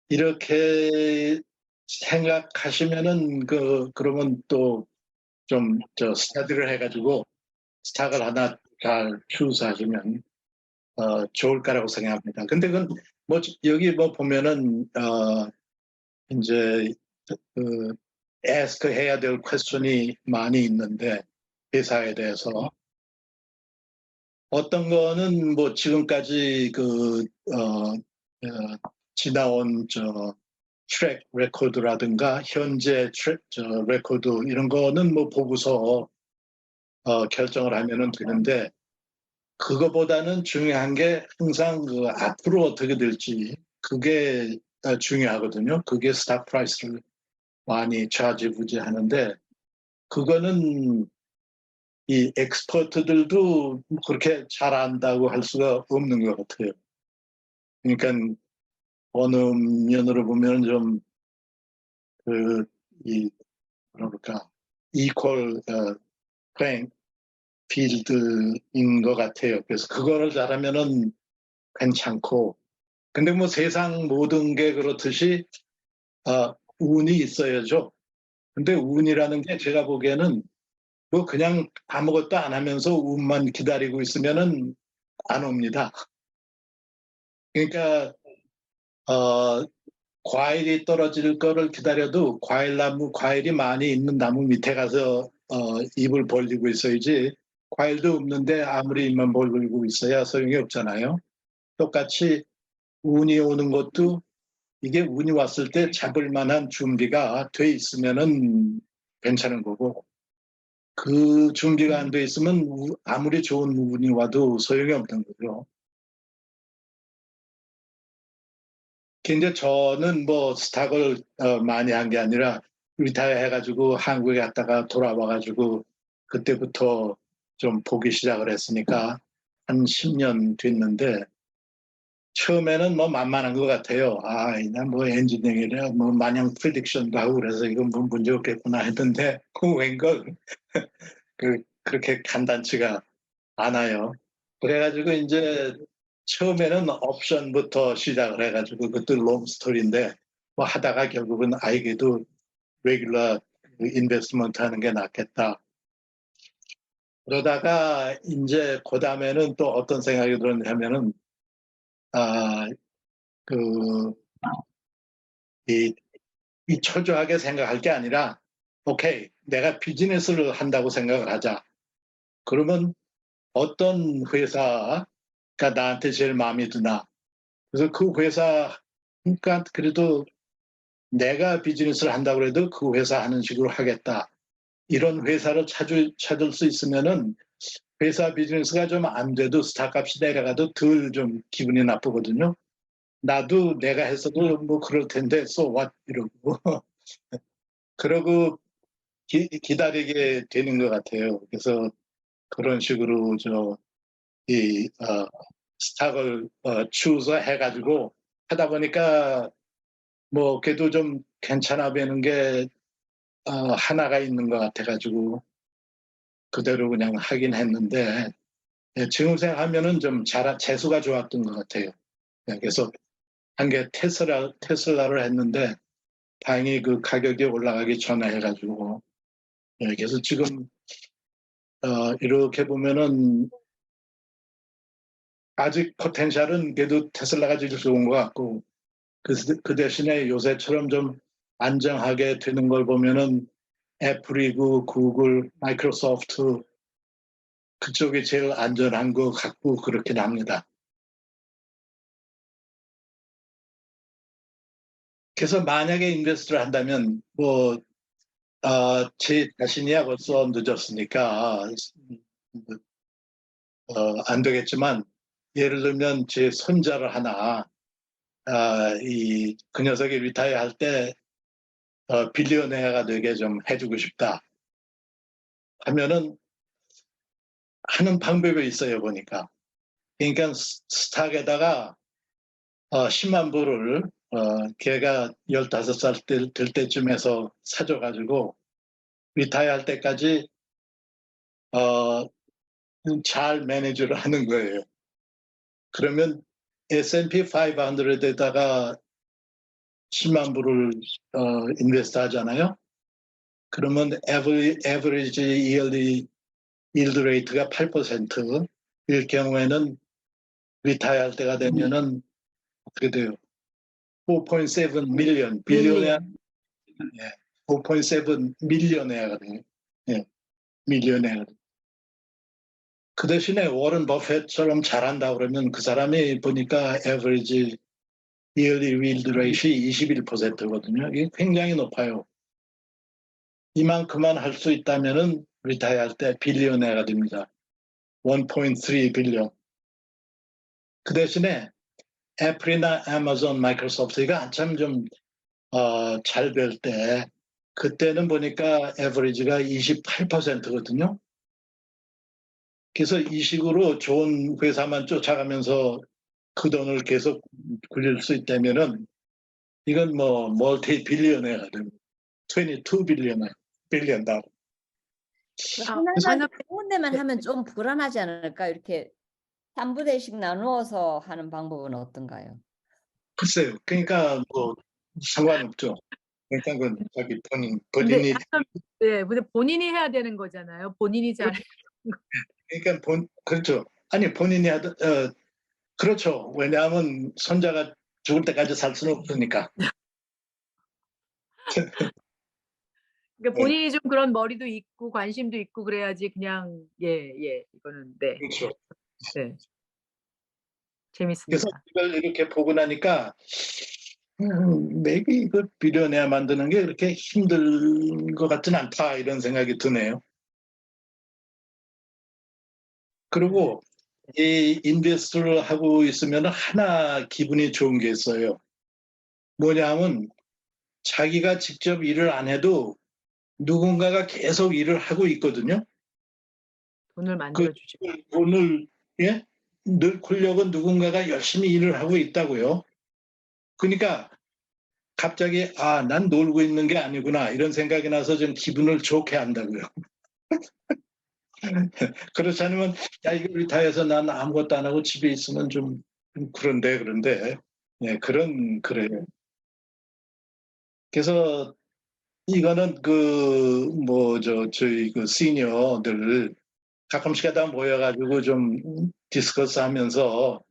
이렇게 생각하시면은 그러면 또 좀 스타디를 해가지고 스탁을 하나 잘 추스하시면 좋을 거라고 생각합니다. 근데 그건 뭐 여기 뭐 보면은 이제 ask 해야 될 퀘스천이 많이 있는데 회사에 대해서 어떤 거는 뭐 지금까지 지나온 트랙 레코드라든가 현재 레코드 이런 거는 뭐 보고서 결정을 하면은 되는데 그거보다는 중요한 게 항상 앞으로 어떻게 될지 그게 중요하거든요. 그게 스탁 프라이스를 많이 좌지우지하는데 그거는 이 엑스퍼트들도 그렇게 잘 안다고 할 수가 없는 것 같아요. 그러니까 어느 면으로 보면 좀 이 뭐랄까 이퀄 플레잉 필드인 것 같아요. 그래서 그거를 잘하면은 괜찮고, 근데 뭐 세상 모든 게 그렇듯이 운이 있어야죠. 근데 운이라는 게 제가 보기에는 뭐 그냥 아무것도 안 하면서 운만 기다리고 있으면은 안 옵니다. 그러니까 과일이 떨어질 거를 기다려도 과일이 많이 있는 나무 밑에 가서 입을 벌리고 있어야지, 과일도 없는데 아무리 입만 벌리고 있어야 소용이 없잖아요. 똑같이 운이 오는 것도 이게 운이 왔을 때 잡을 만한 준비가 돼 있으면은 괜찮은 거고, 그 준비가 안 돼 있으면 아무리 좋은 운이 와도 소용이 없는 거죠. 근데 저는 뭐 스탁을 많이 한 게 아니라 리타이어 해가지고 한국에 갔다가 돌아와가지고 그때부터 좀 보기 시작을 했으니까 한 10년 됐는데, 처음에는 뭐 만만한 것 같아요. 그냥 뭐 엔지니어링이라 뭐 마냥 프리딕션도 하고 그래서 이건 뭐 문제 없겠구나 했는데 웬걸 그렇게 간단치가 않아요. 그래가지고 이제 처음에는 옵션부터 시작을 해가지고 그것도 롱 스토리인데 뭐 하다가 결국은 아이게도 레귤러 인베스트먼트 하는 게 낫겠다. 그러다가 이제 그 다음에는 또 어떤 생각이 들었냐면은 이 초조하게 생각할 게 아니라, 오케이, 내가 비즈니스를 한다고 생각을 하자. 그러면 어떤 회사가 나한테 제일 마음에 드나? 그래서 그 회사, 그러니까 그래도 내가 비즈니스를 한다고 해도 그 회사 하는 식으로 하겠다. 이런 회사를 찾을 수 있으면은 회사 비즈니스가 좀 안 돼도 스타값이 내려가도 덜 좀 기분이 나쁘거든요. 나도 내가 했어도 뭐 그럴 텐데 so what 이러고 그러고 기다리게 되는 것 같아요. 그래서 그런 식으로 스탁을 추서해가지고 하다 보니까 뭐 그래도 좀 괜찮아 보이는 게 하나가 있는 것 같아가지고 그대로 그냥 하긴 했는데, 지금 생각하면은 좀 재수가 좋았던 것 같아요. 그래서 한 게 테슬라를 했는데 다행히 그 가격이 올라가기 전에 해가지고, 그래서 지금 이렇게 보면은 아직 포텐셜은 그래도 테슬라가 제일 좋은 것 같고, 그 대신에 요새처럼 좀 안정하게 되는 걸 보면은 애플이고 구글, 마이크로소프트 그쪽이 제일 안전한 것 같고 그렇긴 합니다. 그래서 만약에 인베스트를 한다면 제 자신이야 벌써 늦었으니까 안 되겠지만, 예를 들면 제 손자를 하나 그 녀석이 리타이어 할 때 빌리어네어가 되게 좀 해주고 싶다 하면은 하는 방법이 있어요 보니까. 그러니까 스탁에다가 10만 불을 걔가 15살 될 때쯤에서 사줘가지고 리타이어 할 때까지 잘 매니저를 하는 거예요. 그러면 S&P 500에다가 10만 불을 인베스트 하잖아요. 그러면 average yearly yield rate가 8%일 경우에는 리타이어 할 때가 되면은 어떻게 돼요? 4.7 밀리언, 빌리언에 4.7 밀리언에어거든요. 밀리언에어. 그 대신에 워런 버핏처럼 잘한다 그러면 그 사람이 보니까 average yearly yield rate이 21%거든요. 이게 굉장히 높아요. 이만큼만 할 수 있다면은 리타이어 할 때 빌리언에어가 됩니다. 1.3 빌리언. 그 대신에 애플이나 아마존, 마이크로소프트가 한참 좀 잘 될 때 그때는 보니까 에버리지가 28%거든요. 그래서 이 식으로 좋은 회사만 쫓아가면서 그 돈을 계속 굴릴 수 있다면은 이건 뭐 멀티 빌리언에가 됩니다. 22 빌리언 달러. 하나만 하나- 좋은 데만 하면 좀 불안하지 않을까? 이렇게 3부대씩 나누어서 하는 방법은 어떤가요? 글쎄요. 그러니까 뭐 상관없죠. 그러니까 그건 자기 근데 본인이 약간 근데 본인이 해야 되는 거잖아요. 본인이 잘 그러니까 그렇죠. 아니 본인이 하든 그렇죠. 왜냐하면 손자가 죽을 때까지 살 수는 없으니까. 그러니까 네. 본인이 좀 그런 머리도 있고 관심도 있고 그래야지 그냥 이거는 네. 그렇죠. 네. 그래서 재밌습니다. 이걸 이렇게 보고 나니까 maybe 이걸 빌려내야 만드는 게 그렇게 힘든 것 같진 않다 이런 생각이 드네요. 그리고 이 인베스트를 하고 있으면 하나 기분이 좋은 게 있어요. 뭐냐면 자기가 직접 일을 안 해도 누군가가 계속 일을 하고 있거든요. 돈을 만들어 주죠. 돈을 늘 권력은 누군가가 열심히 일을 하고 있다고요. 그러니까 갑자기 난 놀고 있는 게 아니구나 이런 생각이 나서 좀 기분을 좋게 한다고요. 그렇지 않으면 이거 리타해서 난 아무것도 안 하고 집에 있으면 좀 그런데 그래요. 그래서 이거는 저희 그 시니어들 가끔씩 하다 모여가지고 좀 디스커스하면서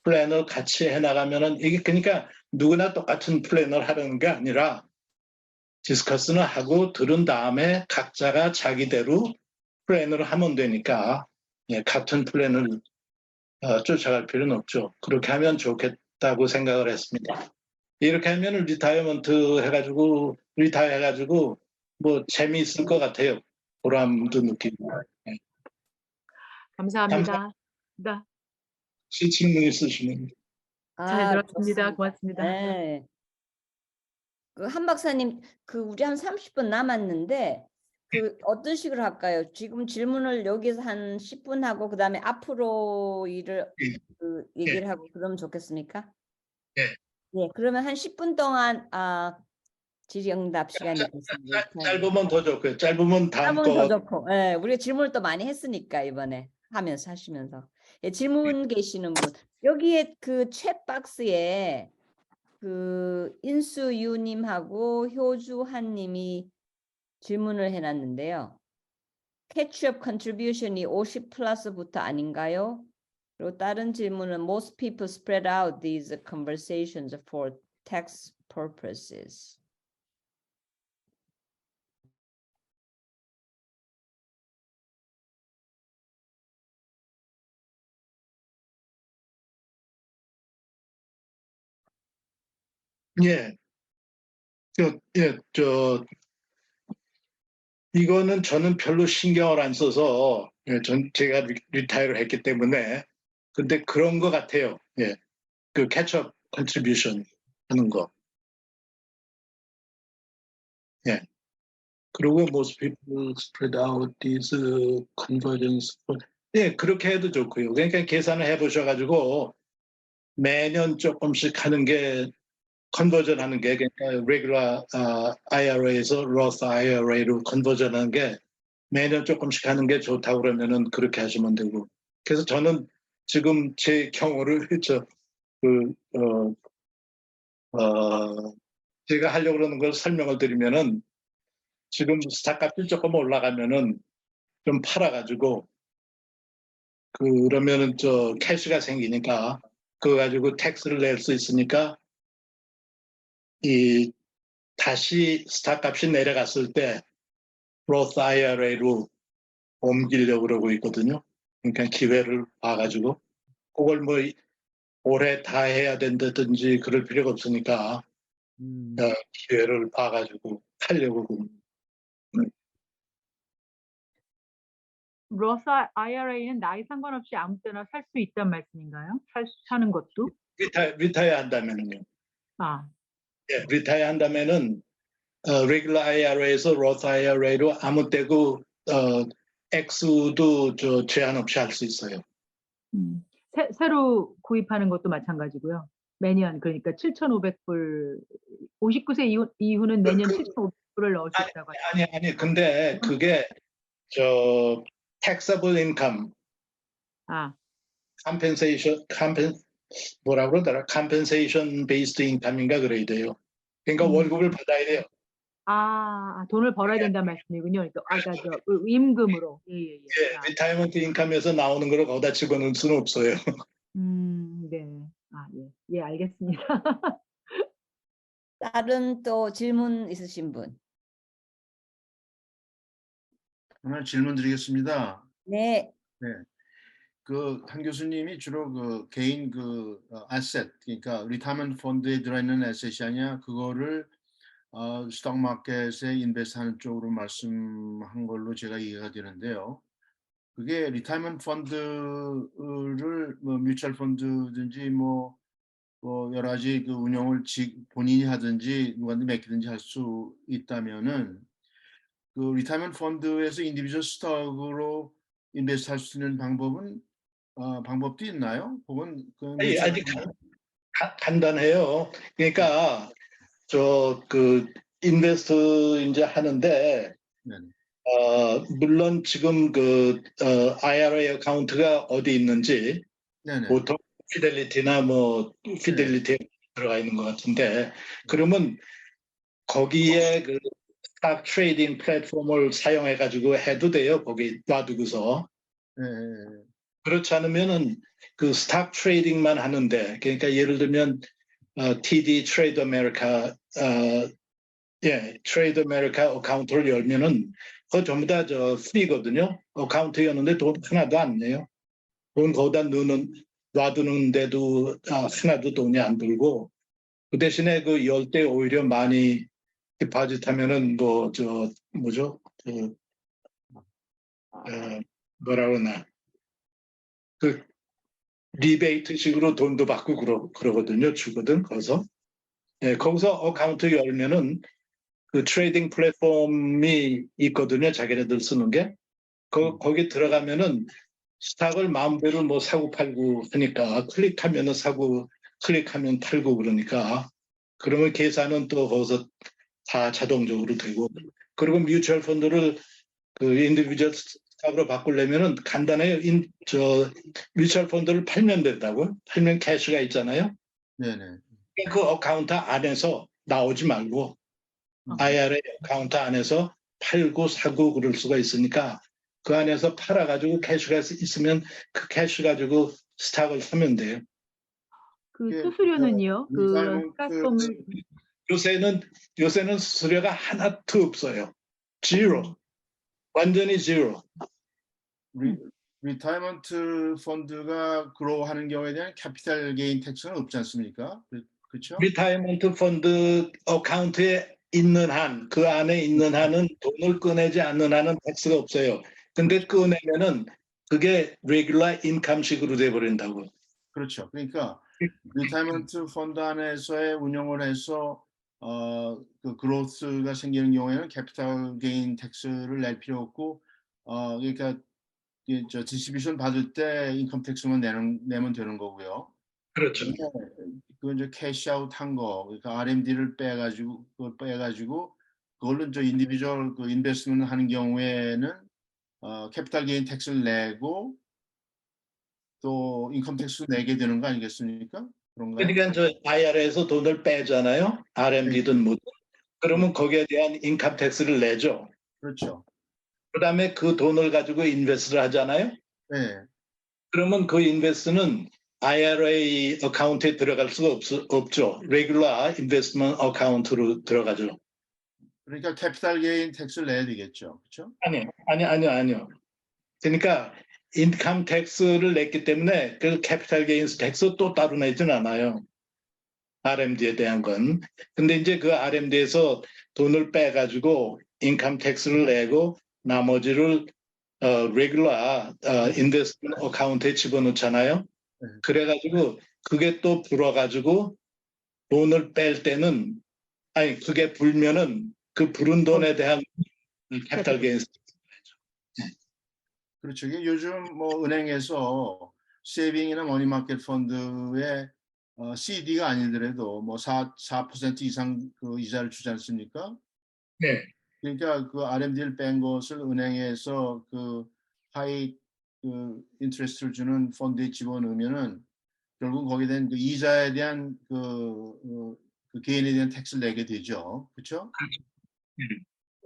플랜을 같이 해나가면은 이게 그러니까 누구나 똑같은 플랜을 하는 게 아니라 디스커스는 하고 들은 다음에 각자가 자기대로 플랜을 하면 되니까 같은 플랜을 쫓아갈 필요는 없죠. 그렇게 하면 좋겠다고 생각을 했습니다. 이렇게 하면 리타이어 해가지고 뭐 재미있을 것 같아요. 보람도 느끼고. 감사합니다. 네. 질문 있으시면. 잘 들었습니다. 좋습니다. 고맙습니다. 네. 그 한 박사님, 우리 한 30분 남았는데 어떤 식으로 할까요? 지금 질문을 여기서 한 10분 하고 그다음에 앞으로 얘기를 하고 그러면 좋겠습니까? 예. 예, 그러면 한 10분 동안 질의응답 시간이 있겠습니다. 짧으면 더 좋고요. 짧으면 다음 짧으면 더 거. 좋고, 예, 우리가 질문을 또 많이 했으니까 이번에 하시면서 질문 계시는 분 여기에 그 챗 박스에 인수유님하고 효주한님이 질문을 해놨는데요. 캐치업 컨트리뷰션이 50 플러스부터 아닌가요? 그리고 다른 질문은 most people spread out these conversations for tax purposes. 예. 이거는 저는 별로 신경을 안 써서 제가 리타이어를 했기 때문에 근데 그런 것 같아요. 예. 그 캐치업 컨트리뷰션 하는 거. 예. 그리고 most people spread out these conversions. 예, 그렇게 해도 좋고요. 그러니까 계산을 해보셔가지고 매년 조금씩 하는 게 컨버전 하는 게 그러니까 레귤러 IRA에서 로스 IRA로 컨버전 하는 게 매년 조금씩 하는 게 좋다고 그러면은 그렇게 하시면 되고. 그래서 저는 지금 제 경우를 제가 하려고 그러는 걸 설명을 드리면은 지금 스탁값이 조금 올라가면은 좀 팔아가지고 그러면은 캐시가 생기니까 그거 가지고 텍스를 낼 수 있으니까 다시 스탁값이 내려갔을 때 로스 IRA로 옮기려고 그러고 있거든요. 그러니까 기회를 봐가지고 그걸 뭐 올해 다 해야 된다든지 그럴 필요가 없으니까 기회를 봐가지고 하려고 그럽니다. 로스 IRA는 나이 상관없이 아무 때나 살 수 있단 말씀인가요? 사는 것도? 리타이어 한다면은요. 아, 예, 리타이어 한다면은 regular IRA에서 Roth IRA로 아무 때고 액수도 제한 없이 할 수 있어요. 새로 구입하는 것도 마찬가지고요. 매년 그러니까 7,500불 59세 이후는 매년 7,500불을 넣을 수 있다고 하죠. 아니 근데 그게 taxable income 아, 뭐라 그러더라? compensation based income인가 그래야 돼요. 그러니까 월급을 받아야 돼요. 돈을 벌어야 된다는 말씀이군요. 그러니까 저 임금으로. 예. 아, 리타이먼트 인컴에서 나오는 걸 거기다 집어넣을 수는 없어요. 네. 예, 알겠습니다. 다른 또 질문 있으신 분? 하나 질문 드리겠습니다. 네. 한 교수님이 주로 그 개인 asset, 그러니까 리타이먼트 펀드에 들어있는 에셋이 아니야 그거를 스톡 마켓에 인베스트하는 쪽으로 말씀한 걸로 제가 이해가 되는데요. 그게 리타이먼트 펀드를 뮤추얼 펀드든지 여러 가지 그 운영을 본인이 하든지 누구한테 맡기든지 할 수 있다면은 그 리타이먼트 펀드에서 인디비주얼 스톡으로 인베스트 할 수 있는 방법도 있나요? 혹은 아직 간단해요. 그러니까 인베스트 이제 하는데 물론 지금 IRA 어카운트가 어디 있는지 네네. 보통 피델리티나 피델리티에 들어가 있는 것 같은데 그러면 거기에 그 스탁 트레이딩 플랫폼을 사용해 가지고 해도 돼요. 거기 놔두고서. 그렇지 않으면은 그 스탁 트레이딩만 하는데 그러니까 예를 들면 TD 트레이드 아메리카 트레이드 아메리카 어카운트를 열면은 그거 전부 다 프리거든요. 어카운트 여는데 돈 하나도 안 내요. 돈 거기다 놔두는데도 하나도 돈이 안 들고 그 대신에 그 열 때 오히려 많이 디파짓하면은 뭐라 그러나 그 리베이트식으로 돈도 받고 그러거든요. 주거든 거기서. 거기서 어카운트 열면은 그 트레이딩 플랫폼이 있거든요. 자기네들 쓰는 게. 거기 들어가면은 스탁을 마음대로 사고 팔고 하니까 클릭하면은 사고 클릭하면 팔고 그러니까 그러면 계산은 또 거기서 다 자동적으로 되고 그리고 뮤추얼 펀드를 그 인디비주얼 스탁으로 바꾸려면은 간단해요. 뮤추얼 펀드를 팔면 된다고요. 팔면 캐시가 있잖아요. 네네. 그 어카운트 안에서 나오지 말고 IRA 어카운트 안에서 팔고 사고 그럴 수가 있으니까 그 안에서 팔아가지고 캐시가 있으면 그 캐시 가지고 스탁을 사면 돼요. 그 수수료는요? 그 플랫폼을 요새는 수수료가 하나도 없어요. 제로. 완전히 제로. 리타이먼트 펀드가 그로우하는 경우에 대한 캐피탈 게인 텍스는 없지 않습니까? 그렇죠? 리타이먼트 펀드 어카운트에 있는 한, 그 안에 있는 한은 돈을 꺼내지 않는 한은 텍스가 없어요. 근데 꺼내면은 그게 레귤러 인컴식으로 돼버린다고. 그렇죠. 그러니까 리타이먼트 펀드 안에서의 운영을 해서 그 그로스가 생기는 경우에는 캐피탈 게인 텍스를 낼 필요 없고 그러니까 디스트리뷰션 받을 때 인컴 텍스만 내면 되는 거고요. 그렇죠. 그 이제 캐시아웃 한 거, 그러니까 RMD를 빼가지고 그걸로 인디비주얼 그 인베스트먼트 하는 경우에는 캐피탈 게인 텍스를 내고 또 인컴 텍스 내게 되는 거 아니겠습니까? 그런가요? 그러니까 IRA에서 돈을 빼잖아요. RMD든 뭐든. 그러면 거기에 대한 인컴 텍스를 내죠. 그렇죠. 그다음에 그 돈을 가지고 인베스트를 하잖아요. 네. 그러면 그 인베스트는 IRA 어카운트에 들어갈 수가 없죠. 레귤러 인베스트먼트 어카운트로 들어가죠. 그러니까 캐피탈 게인 텍스를 내야 되겠죠. 그렇죠? 아니요. 그러니까 인컴 텍스를 냈기 때문에 그 캐피탈 게인스 텍스 또 따로 내진 않아요. RMD에 대한 건. 근데 이제 그 RMD에서 돈을 빼가지고 인컴 텍스를 내고 나머지를 레귤러 인베스트먼트 어카운트에 집어넣잖아요. 그래가지고 그게 또 불어가지고 돈을 뺄 때는 아니 그게 불면은 그 부른 돈에 대한 캐피탈 게인. 그렇죠. 이게 요즘 뭐 은행에서 세이빙이나 머니마켓 펀드에 CD가 아니더라도 뭐 4% 이상 그 이자를 주지 않습니까? 네. 그러니까 그 RMD를 뺀 것을 은행에서 그 하이 그 인트레스트를 주는 펀드에 집어넣으면은 결국 거기에 대한 그 이자에 대한 그 개인에 대한 텍스를 내게 되죠. 그렇죠?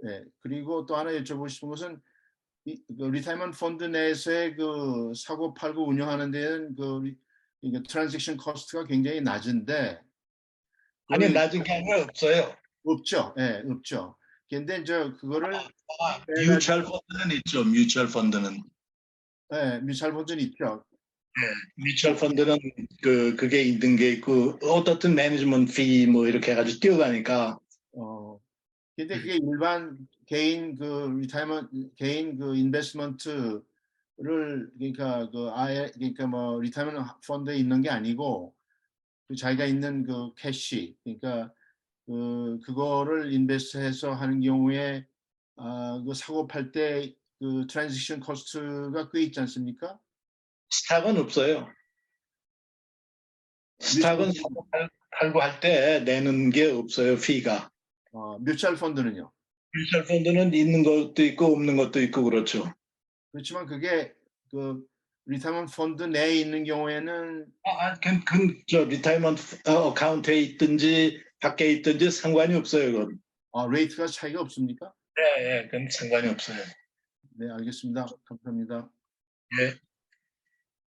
네. 그리고 또 하나 여쭤보고 싶은 것은 그 리타이먼트 펀드 내에서의 그 사고 팔고 운영하는 데는 그 트랜잭션 코스트가 굉장히 낮은데 아니 낮은 게 아니라 없어요. 없죠. 예, 네, 없죠. 근데 저 그거를 뮤추얼 펀드는 있죠. 뮤추얼 펀드는. 네, 뮤추얼 펀드는 있죠. 뮤추얼 펀드는 그게 있는 게 있고 어떻든 매니지먼트 피 뭐 이렇게 해가지고 뛰어가니까. 근데 그게 일반 개인 그 리타이먼트 개인 그 인베스트먼트를 그러니까 그 아예 그러니까 뭐 리타이먼트 펀드에 있는 게 아니고 그 자기가 있는 그 캐시 그러니까 그거를 인베스트해서 하는 경우에 그 사고 팔 때 그 트랜지션 코스트가 꽤 있지 않습니까? 스탁은 없어요. 스탁은 사고 팔고 할 때 내는 게 없어요. 피가. 뮤추얼 펀드는요? 뮤추얼 펀드는 있는 것도 있고 없는 것도 있고 그렇죠. 그렇지만 그게 그 리타이먼트 펀드 내에 있는 경우에는 저 리타이먼트 어카운트에 있든지 밖에 있든지 상관이 없어요. 그건. 레이트가 차이가 없습니까? 네, 그건 상관이 없어요. 네, 알겠습니다. 감사합니다. 네.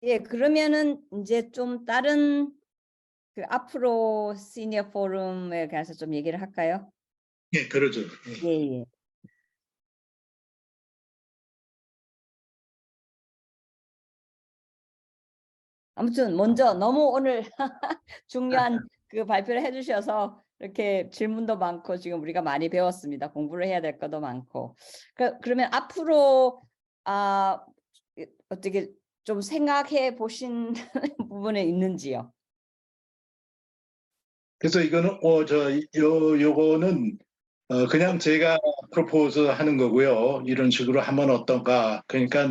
예, 그러면은 이제 좀 다른 그 앞으로 시니어 포럼에 관해서 좀 얘기를 할까요? 네, 그러죠. 예, 예. 아무튼 먼저 너무 오늘 중요한 그 발표를 해주셔서 이렇게 질문도 많고 지금 우리가 많이 배웠습니다. 공부를 해야 될 것도 많고. 그러면 앞으로 어떻게 좀 생각해 보신 부분이 있는지요? 그래서 이거는 요거는 그냥 제가 프로포즈 하는 거고요. 이런 식으로 하면 어떤가. 그러니까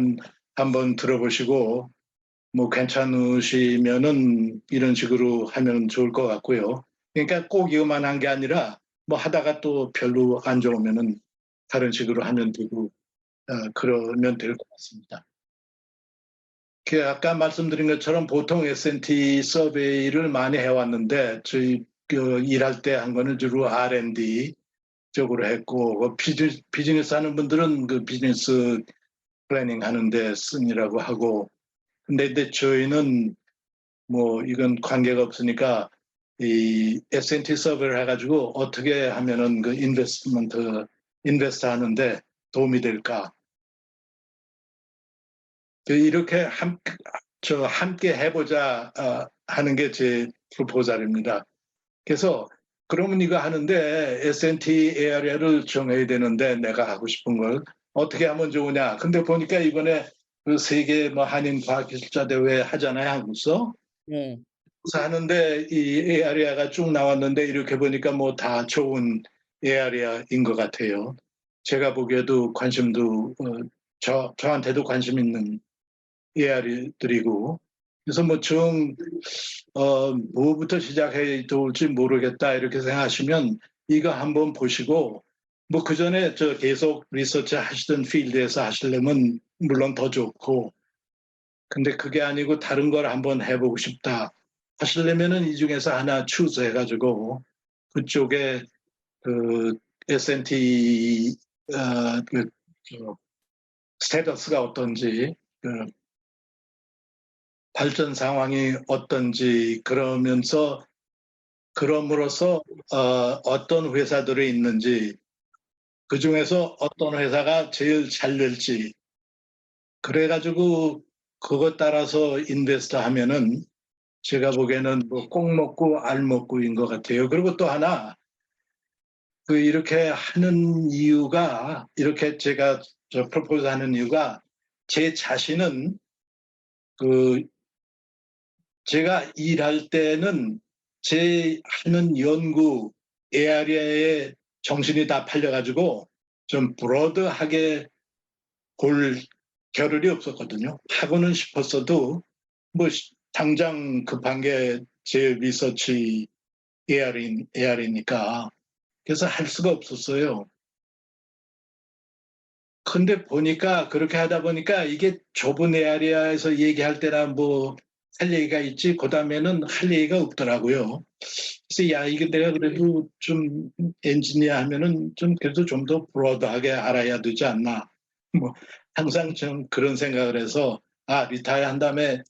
한번 들어보시고 뭐 괜찮으시면은 이런 식으로 하면 좋을 것 같고요. 그러니까 꼭 이거만 한 게 아니라 뭐 하다가 또 별로 안 좋으면은 다른 식으로 하면 되고 그러면 될 것 같습니다. 그 아까 말씀드린 것처럼 보통 S&T 서베이를 많이 해왔는데 저희 일할 때 한 거는 주로 R&D 쪽으로 했고 비즈니스 하는 분들은 그 비즈니스 플래닝 하는데 쓰느라고 하고 근데 저희는 뭐 이건 관계가 없으니까 이 S&T 서베이를 해가지고 어떻게 하면은 그 인베스트 하는데 도움이 될까 이렇게 함께 해보자 하는 게 제 프로포잘입니다. 그래서 그러면 이거 하는데 S&T 에어리아를 정해야 되는데 내가 하고 싶은 걸 어떻게 하면 좋으냐. 근데 보니까 이번에 그 세계 뭐 한인 과학기술자 대회 하잖아요, 한국서. 네. 그래서 하는데 이 에어리아가 쭉 나왔는데 이렇게 보니까 뭐 다 좋은 에어리아인 것 같아요. 제가 보기에도 관심도 저한테도 관심 있는 에어리아들이고 그래서 뭐 뭐부터 시작해야 좋을지 모르겠다 이렇게 생각하시면 이거 한번 보시고 뭐 그 전에 계속 리서치 하시던 필드에서 하시려면 물론 더 좋고 근데 그게 아니고 다른 걸 한번 해보고 싶다 하시려면은 이 중에서 하나 추스해가지고 그쪽에 그 S&T 스테이터스가 어떤지 발전 상황이 어떤지 그러면서 그럼으로써 어떤 회사들이 있는지 그 중에서 어떤 회사가 제일 잘 될지 그래가지고 그것 따라서 인베스트 하면은 제가 보기에는 뭐 꼭 먹고 알 먹고인 것 같아요. 그리고 또 하나 이렇게 하는 이유가 이렇게 제가 프로포즈 하는 이유가 제 자신은 제가 일할 때는 제 하는 연구 에어리아에 정신이 다 팔려가지고 좀 브로드하게 볼 겨를이 없었거든요. 하고는 싶었어도 뭐 당장 급한 게 제 리서치 AR이니까 그래서 할 수가 없었어요. 근데 보니까 그렇게 하다 보니까 이게 좁은 에어리아에서 얘기할 때나 뭐 할 얘기가 있지 그 다음에는 할 얘기가 없더라고요. 그래서 야 이게 내가 그래도 좀 엔지니어 하면은 좀 그래도 좀 더 브로드하게 알아야 되지 않나. 뭐 항상 좀 그런 생각을 해서 리타이어 한 다음에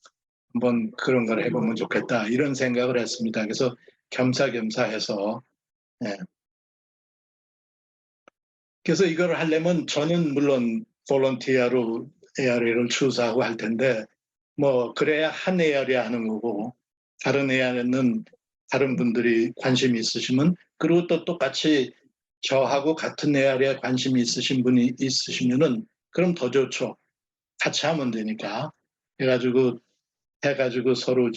한번 그런 걸 해보면 좋겠다 이런 생각을 했습니다. 그래서 겸사겸사 해서 그래서 이걸 하려면 저는 물론 볼런티어로 ARA를 추수하고 할 텐데 뭐 그래야 한 ARA 하는 거고 다른 ARA는 다른 분들이 관심이 있으시면 그리고 또 똑같이 저하고 같은 ARA에 관심이 있으신 분이 있으시면은 그럼 더 좋죠. 같이 하면 되니까 해가지고 서로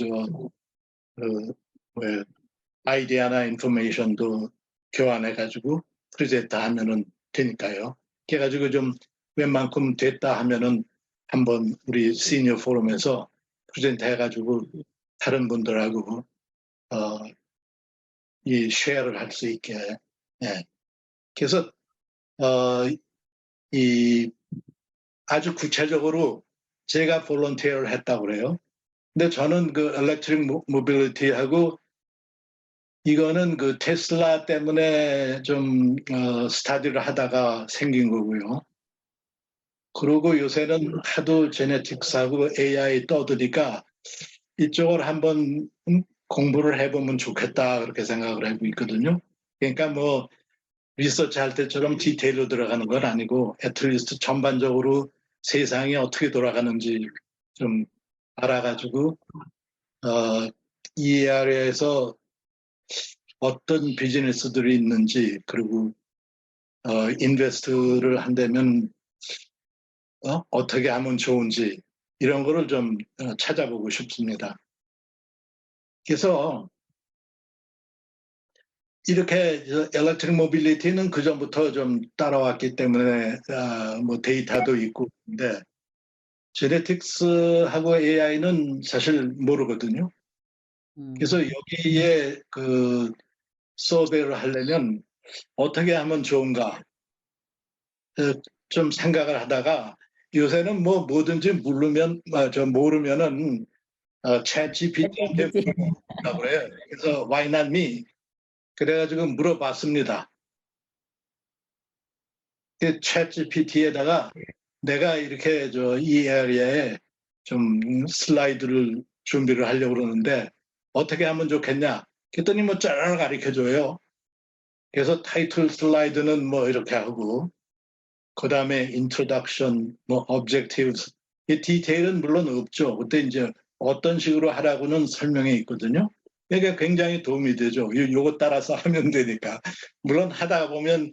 아이디어나 인포메이션도 교환해가지고 프로젝트 하면은 되니까요. 그래가지고 좀 웬만큼 됐다 하면은 한번 우리 시니어 포럼에서 프레젠트 해가지고 다른 분들하고 이 쉐어를 할 수 있게. 그래서 이 아주 구체적으로 제가 볼런티어를 했다고 그래요. 근데 저는 그 엘렉트릭 모빌리티하고 이거는 그 테슬라 때문에 좀 스타디를 하다가 생긴 거고요. 그리고 요새는 하도 제네틱스하고 AI 떠드니까 이쪽을 한번 공부를 해보면 좋겠다 그렇게 생각을 하고 있거든요. 그러니까 뭐 리서치 할 때처럼 디테일로 들어가는 건 아니고 애틀리스트 전반적으로 세상이 어떻게 돌아가는지 좀 알아가지고 이 아래에서 어떤 비즈니스들이 있는지 그리고 인베스트를 한다면 어떻게 하면 좋은지 이런 거를 좀 찾아보고 싶습니다. 그래서 이렇게 엘렉트릭 모빌리티는 그 전부터 좀 따라왔기 때문에 뭐 데이터도 있고 근데 제네틱스하고 AI는 사실 모르거든요. 그래서 여기에 그 서베이를 하려면 어떻게 하면 좋은가 좀 생각을 하다가 요새는 뭐 뭐든지 모르면은 챗 GPT한테 물어보라고 그래요. 그래서 why not me? 그래가지고 물어봤습니다. 챗 GPT에다가 내가 이렇게 이 에리아에 좀 슬라이드를 준비를 하려고 그러는데 어떻게 하면 좋겠냐? 그랬더니 뭐 쫙 가르쳐줘요. 그래서 타이틀 슬라이드는 뭐 이렇게 하고 그 다음에 인트로덕션, 뭐 objectives 이 디테일은 물론 없죠. 그때 이제 어떤 식으로 하라고는 설명이 있거든요. 그러니까 굉장히 도움이 되죠. 요거 따라서 하면 되니까. 물론 하다 보면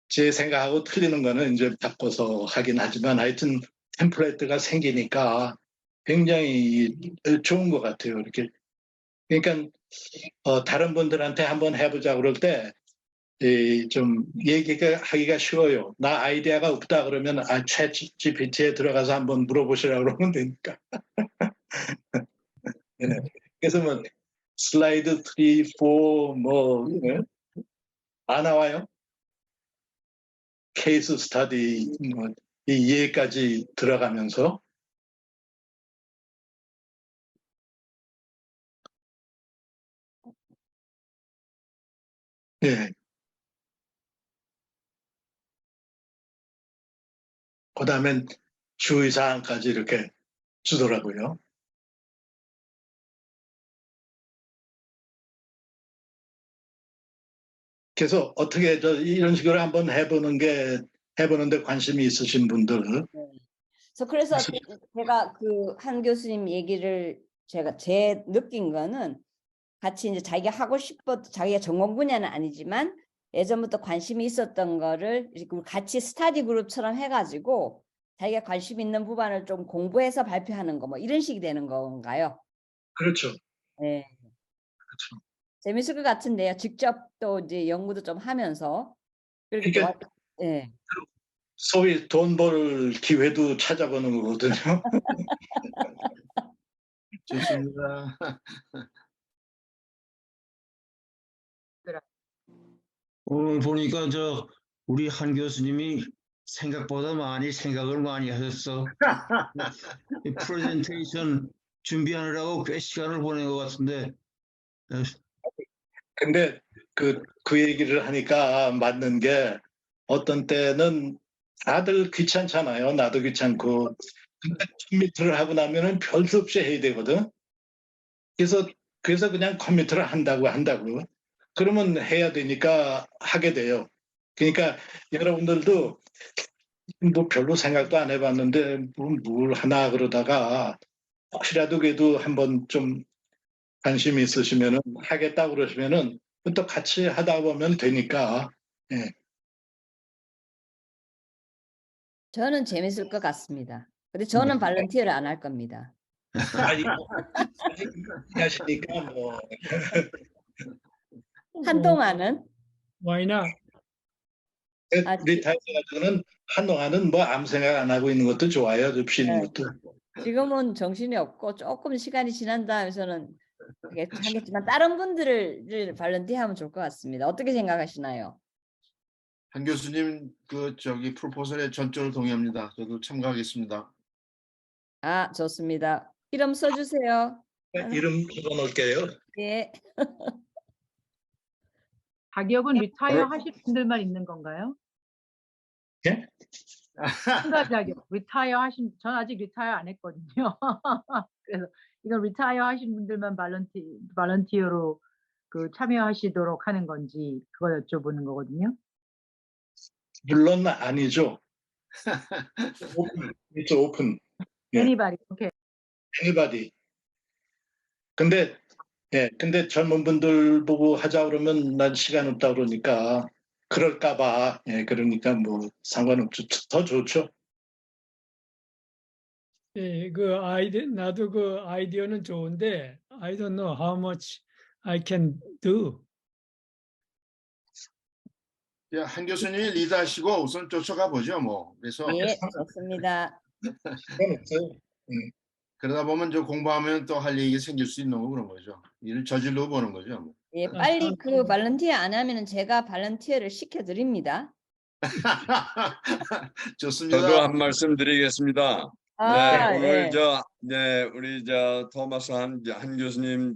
제 생각하고 틀리는 거는 이제 바꿔서 하긴 하지만 하여튼 템플레이트가 생기니까 굉장히 좋은 것 같아요. 이렇게. 그러니까 다른 분들한테 한번 해보자 그럴 때 좀 얘기가 하기가 쉬워요. 나 아이디어가 없다 그러면 챗 GPT에 들어가서 한번 물어보시라고 그러면 되니까. 네. 그래서 뭐 슬라이드 3, 4 뭐 다 나와요. 케이스 스터디 뭐 이 예까지 들어가면서 예. 그다음엔 주의사항까지 이렇게 주더라고요. 그래서 어떻게 이런 식으로 한번 해보는데 관심이 있으신 분들. 그래서 제가 그 한 교수님 얘기를 제 느낀 거는 같이 이제 자기가 하고 싶었던 자기가 전공 분야는 아니지만 예전부터 관심이 있었던 거를 같이 스터디 그룹처럼 해가지고 자기가 관심 있는 부분을 좀 공부해서 발표하는 거 뭐 이런 식이 되는 건가요? 그렇죠. 네. 그렇죠. 재밌을 것 같은데요. 직접 또 이제 연구도 좀 하면서 그렇게 그러니까 예. 소위 돈 벌 기회도 찾아보는 거거든요. 좋습니다. 오늘 보니까 우리 한 교수님이 생각보다 많이 생각을 많이 하셨어. 이 프레젠테이션 준비하느라고 꽤 시간을 보낸 것 같은데. 근데 그 얘기를 하니까 맞는 게 어떤 때는 다들 귀찮잖아요. 나도 귀찮고. 근데 컴퓨터를 하고 나면은 별 수 없이 해야 되거든. 그래서 그냥 컴퓨터를 한다고. 그러면 해야 되니까 하게 돼요. 그러니까 여러분들도 뭐 별로 생각도 안 해봤는데 뭘 하나 그러다가 혹시라도 그래도 한번 좀 관심이 있으시면은 하겠다 그러시면은 또 같이 하다 보면 되니까. 예. 저는 재밌을 것 같습니다. 근데 저는 발런티어를 안 할 겁니다. 아니 하시니까 뭐 한동안은 Why not? 아, 리타이어 가지고는 한동안은 뭐 아무 생각 안 하고 있는 것도 좋아요. 좀 쉬는 네. 것도. 지금은 정신이 없고 조금 시간이 지난 다음에서는 하겠지만 다른 분들을 발런티어하면 좋을 것 같습니다. 어떻게 생각하시나요? 한 교수님 프로포설에 전적으로 동의합니다. 저도 참가하겠습니다. 아, 좋습니다. 이름 써주세요. 이름 적어놓을게요. 예. 자격은 리타이어 하실 분들만 있는 건가요? 예? 참가 자격, 리타이어 전 아직 리타이어 안 했거든요. 그래서 이건 리타이어 하신 분들만 발런티어로 참여하시도록 하는 건지 그걸 여쭤보는 거거든요. 물론 아니죠. It's open. 예. Anybody, 오케이. Anybody. 근데 젊은 분들 보고 하자 그러면 난 시간 없다 그러니까 그럴까봐. 예, 그러니까 뭐 상관없죠. 더 좋죠. 예, 나도 그 아이디어는 좋은데 I don't know how much I can do. 한 교수님이 리드하시고 우선 쫓아가 보죠, 뭐. 그래서 예, 좋습니다. 시간 없어요. 그러다 보면 공부하면 또 할 얘기 생길 수 있는 거 그런 거죠. 일을 저질러 보는 거죠. 뭐. 예, 빨리 그 발런티어 안 하면은 제가 발런티어를 시켜드립니다. 좋습니다. 저도 한 말씀 드리겠습니다. 아, 네, 오늘 예. 우리 토마스 한 교수님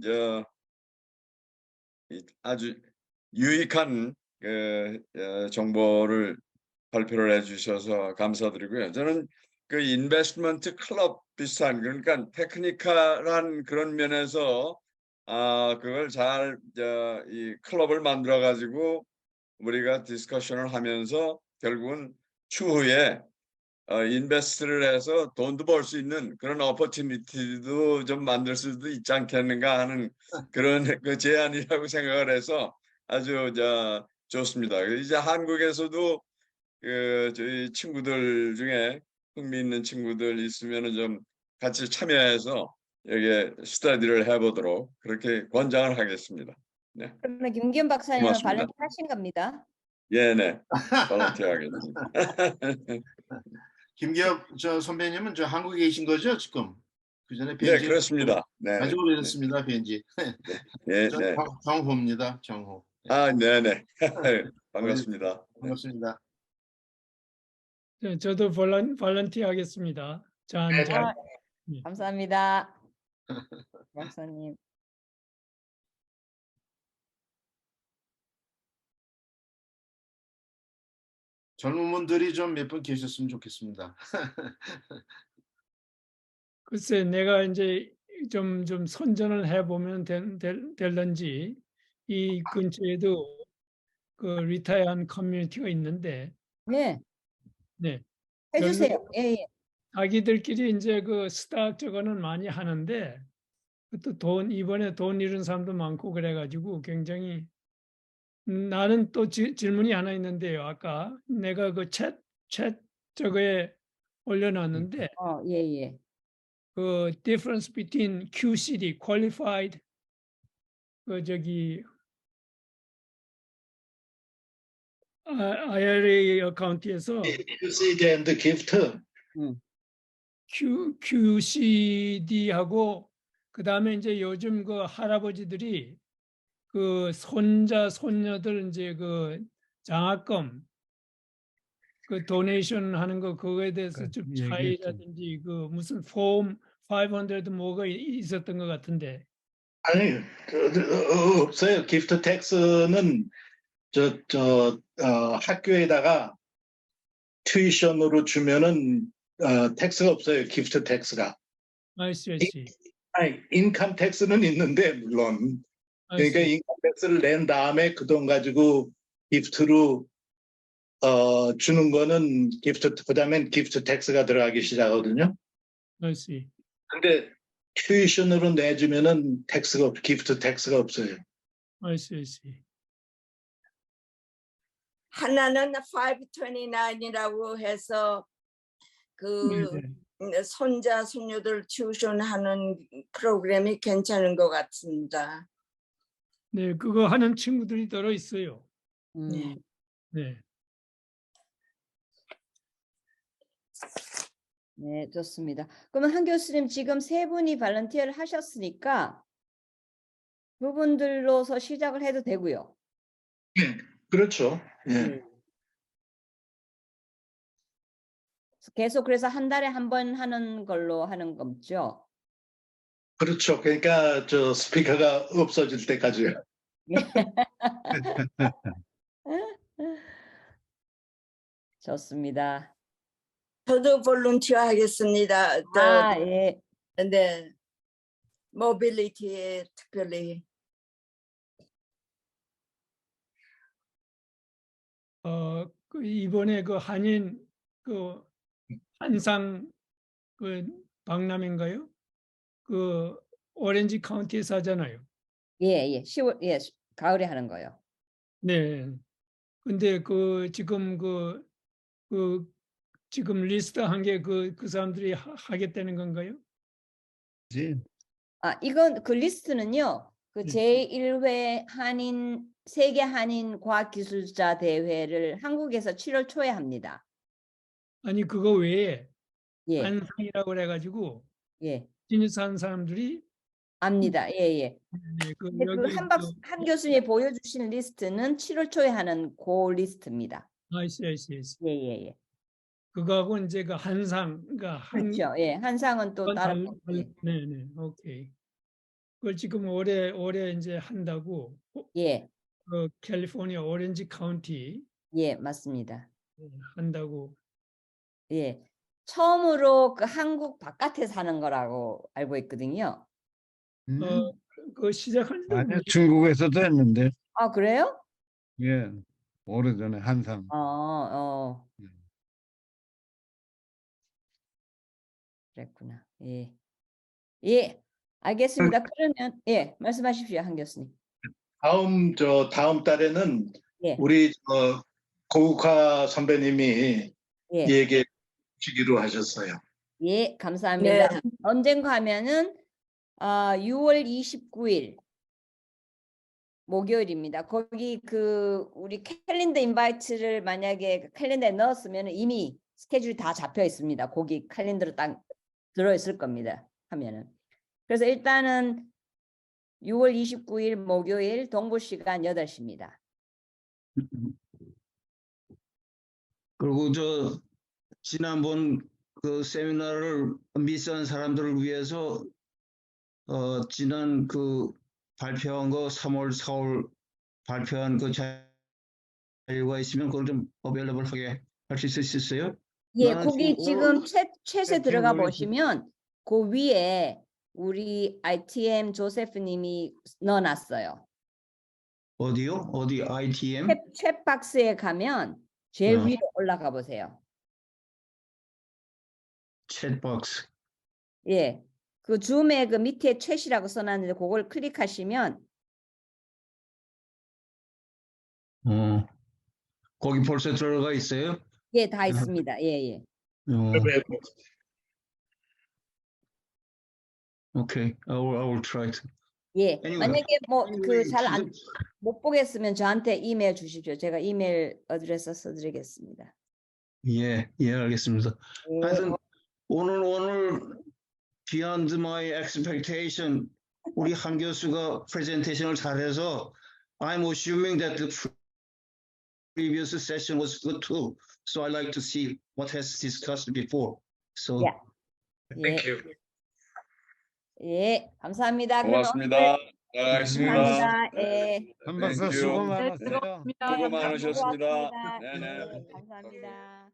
아주 유익한 정보를 발표를 해주셔서 감사드리고요. 저는 그 인베스트먼트 클럽 비슷한, 그러니까 테크니컬한 그런 면에서 그걸 잘 이 클럽을 만들어 가지고 우리가 디스커션을 하면서 결국은 추후에 인베스트를 해서 돈도 벌 수 있는 그런 어퍼튜니티도 좀 만들 수도 있지 않겠는가 하는 그런 그 제안이라고 생각을 해서 아주 좋습니다. 이제 한국에서도 저희 친구들 중에 흥미 있는 친구들 있으면은 좀 같이 참여해서 여기에 스터디를 해보도록 그렇게 권장을 하겠습니다. 네. 그러면 김기현 박사님은 고맙습니다. 발런티어 하신 겁니다. 예, 네. 발런티어 하겠습니다. 김기엽 선배님은 한국에 계신 거죠, 지금? 그 전에 네, 비엔지 그렇습니다. 네. 아주 오래됐습니다, 비엔지. 네, 네. 정호입니다, 정호. 네, 네. 반갑습니다. 반갑습니다. 저도 발런티어 하겠습니다. 감사합니다. 박사님. 젊은 분들이 좀 몇 분 계셨으면 좋겠습니다. 글쎄, 내가 이제 좀 선전을 해보면 될런지 이 근처에도 그 리타이어한 커뮤니티가 있는데, 네. 네. 해주세요. 예. 자기들끼리 이제 그 스타 저거는 많이 하는데 또 이번에 돈 잃은 사람도 많고 그래가지고 굉장히 나는 또 질문이 하나 있는데요. 아까 내가 그 챗 저거에 올려놨는데 예. 그 difference between QCD, qualified 그 저기 IRA 어카운트에서 QCD and gift. QCD하고 그 다음에 이제 요즘 그 할아버지들이 그 손자 손녀들 이제 그 장학금 그 도네이션 하는 거 그거에 대해서 좀 차이라든지 그 무슨 폼 500 뭐가 있었던 것 같은데. 아니, 없어요. 기프트 텍스는 학교에다가 튜이션으로 주면은 텍스가 없어요. 기프트 텍스가. I see. 아니, 인컴 텍스는 있는데 물론. 그러니까 인컴 텍스를 낸 다음에 그 돈 가지고 기프트로 주는 거는 그다음엔 기프트 텍스가 들어가기 시작하거든요. I see. 근데 튜이션으로 내주면은 기프트 텍스가 없어요. I see. 하나는 529이라고 해서 그 손자 손녀들 튜션하는 프로그램이 괜찮은 것 같습니다. 네, 그거 하는 친구들이 들어 있어요. 네. 네. 네, 좋습니다. 그러면 한 교수님 지금 세 분이 발런티어를 하셨으니까 그분들로서 시작을 해도 되고요. 그렇죠. 예. 계속 그래서 한 달에 한 번 하는 걸로 하는 거죠. 그렇죠. 그러니까 저 스피커가 없어질 때까지요. 좋습니다. 저도 볼런티어 하겠습니다. 예. 네. 모빌리티에 특별히. 그 이번에 그 한인 그 한상 그 박람회인가요? 그 오렌지 카운티에서 하잖아요. 예. 10월 가을에 하는 거요. 네. 근데 그 지금 지금 리스트 한 게 그 사람들이 하겠다는 건가요? 이건 그 리스트는요. 그 제1회 세계 한인 과학기술자 대회를 한국에서 7월 초에 합니다. 아니 그거 외에 예. 한상이라고 그래가지고 예. 비즈니스 하는 사람들이 압니다. 예. 네, 근데 그 한 교수님이 보여주신 리스트는 7월 초에 하는 그 리스트입니다. I see. 예. 그거하고 이제 그 한상, 그러니까 그렇죠. 예, 한상은 또 다른 거. 네, 오케이. 그걸 지금 올해 이제 한다고. 예. 그 캘리포니아 오렌지 카운티. 예, 맞습니다. 한다고. 예. 처음으로 그 한국 바깥에 사는 거라고 알고 있거든요. 그 시작한 지 아니요, 중국에서도 했는데. 아, 그래요? 예, 오래전에 한상. 그랬구나. 예. 알겠습니다. 그러면 말씀하십시오, 한 교수님. 다음 달에는 예. 우리 고국화 선배님이 예. 얘기해 주기로 하셨어요. 예, 감사합니다. 네. 언젠가 하면은 6월 29일 목요일입니다. 거기 우리 캘린더 인바이트를 만약에 캘린더에 넣었으면 이미 스케줄이 다 잡혀 있습니다. 거기 캘린더로 딱 들어 있을 겁니다. 하면은. 그래서 일단은 6월 29일 목요일 동부 시간 8시입니다. 그리고 지난번 그 세미나를 미스한 사람들을 위해서 지난 그 발표한 거 3월 4월 발표한 그 자료가 있으면 그걸 좀 어베일러블 하게 할 수 있으세요? 예, 거기 지금 챗에 들어가 보시면 그 위에 우리 ITM 조세프님이 넣어놨어요. 어디요? 어디 ITM? 챗 박스에 가면 제일 위로 올라가 보세요. 챗박스. 예, 그 줌에 그 밑에 챗이라고 써놨는데 그걸 클릭하시면 거기 벌써 들어가 있어요? 예, 다 있습니다. 예. Okay, I will try to. 예. Anyway, 만약에 뭐 그 anyway, 잘 안 지금- 못 보겠으면 저한테 이메일 주십시오. 제가 이메일 어드레스 써드리겠습니다. 예, 알겠습니다. 예. 하여튼 오늘 beyond my expectation 우리 한 교수가 프레젠테이션을 잘해서 I'm assuming that the previous session was good too. So I like to see what has discussed before. So Yeah. 예. 예, 감사합니다. 그러면 고맙습니다. 잘하겠습니다. 감사합니다. 예. 한 박사 Thank 수고 you. 많았어요. 즐거웠습니다. 수고 많으셨습니다. 고맙습니다. 네네. 예, 감사합니다.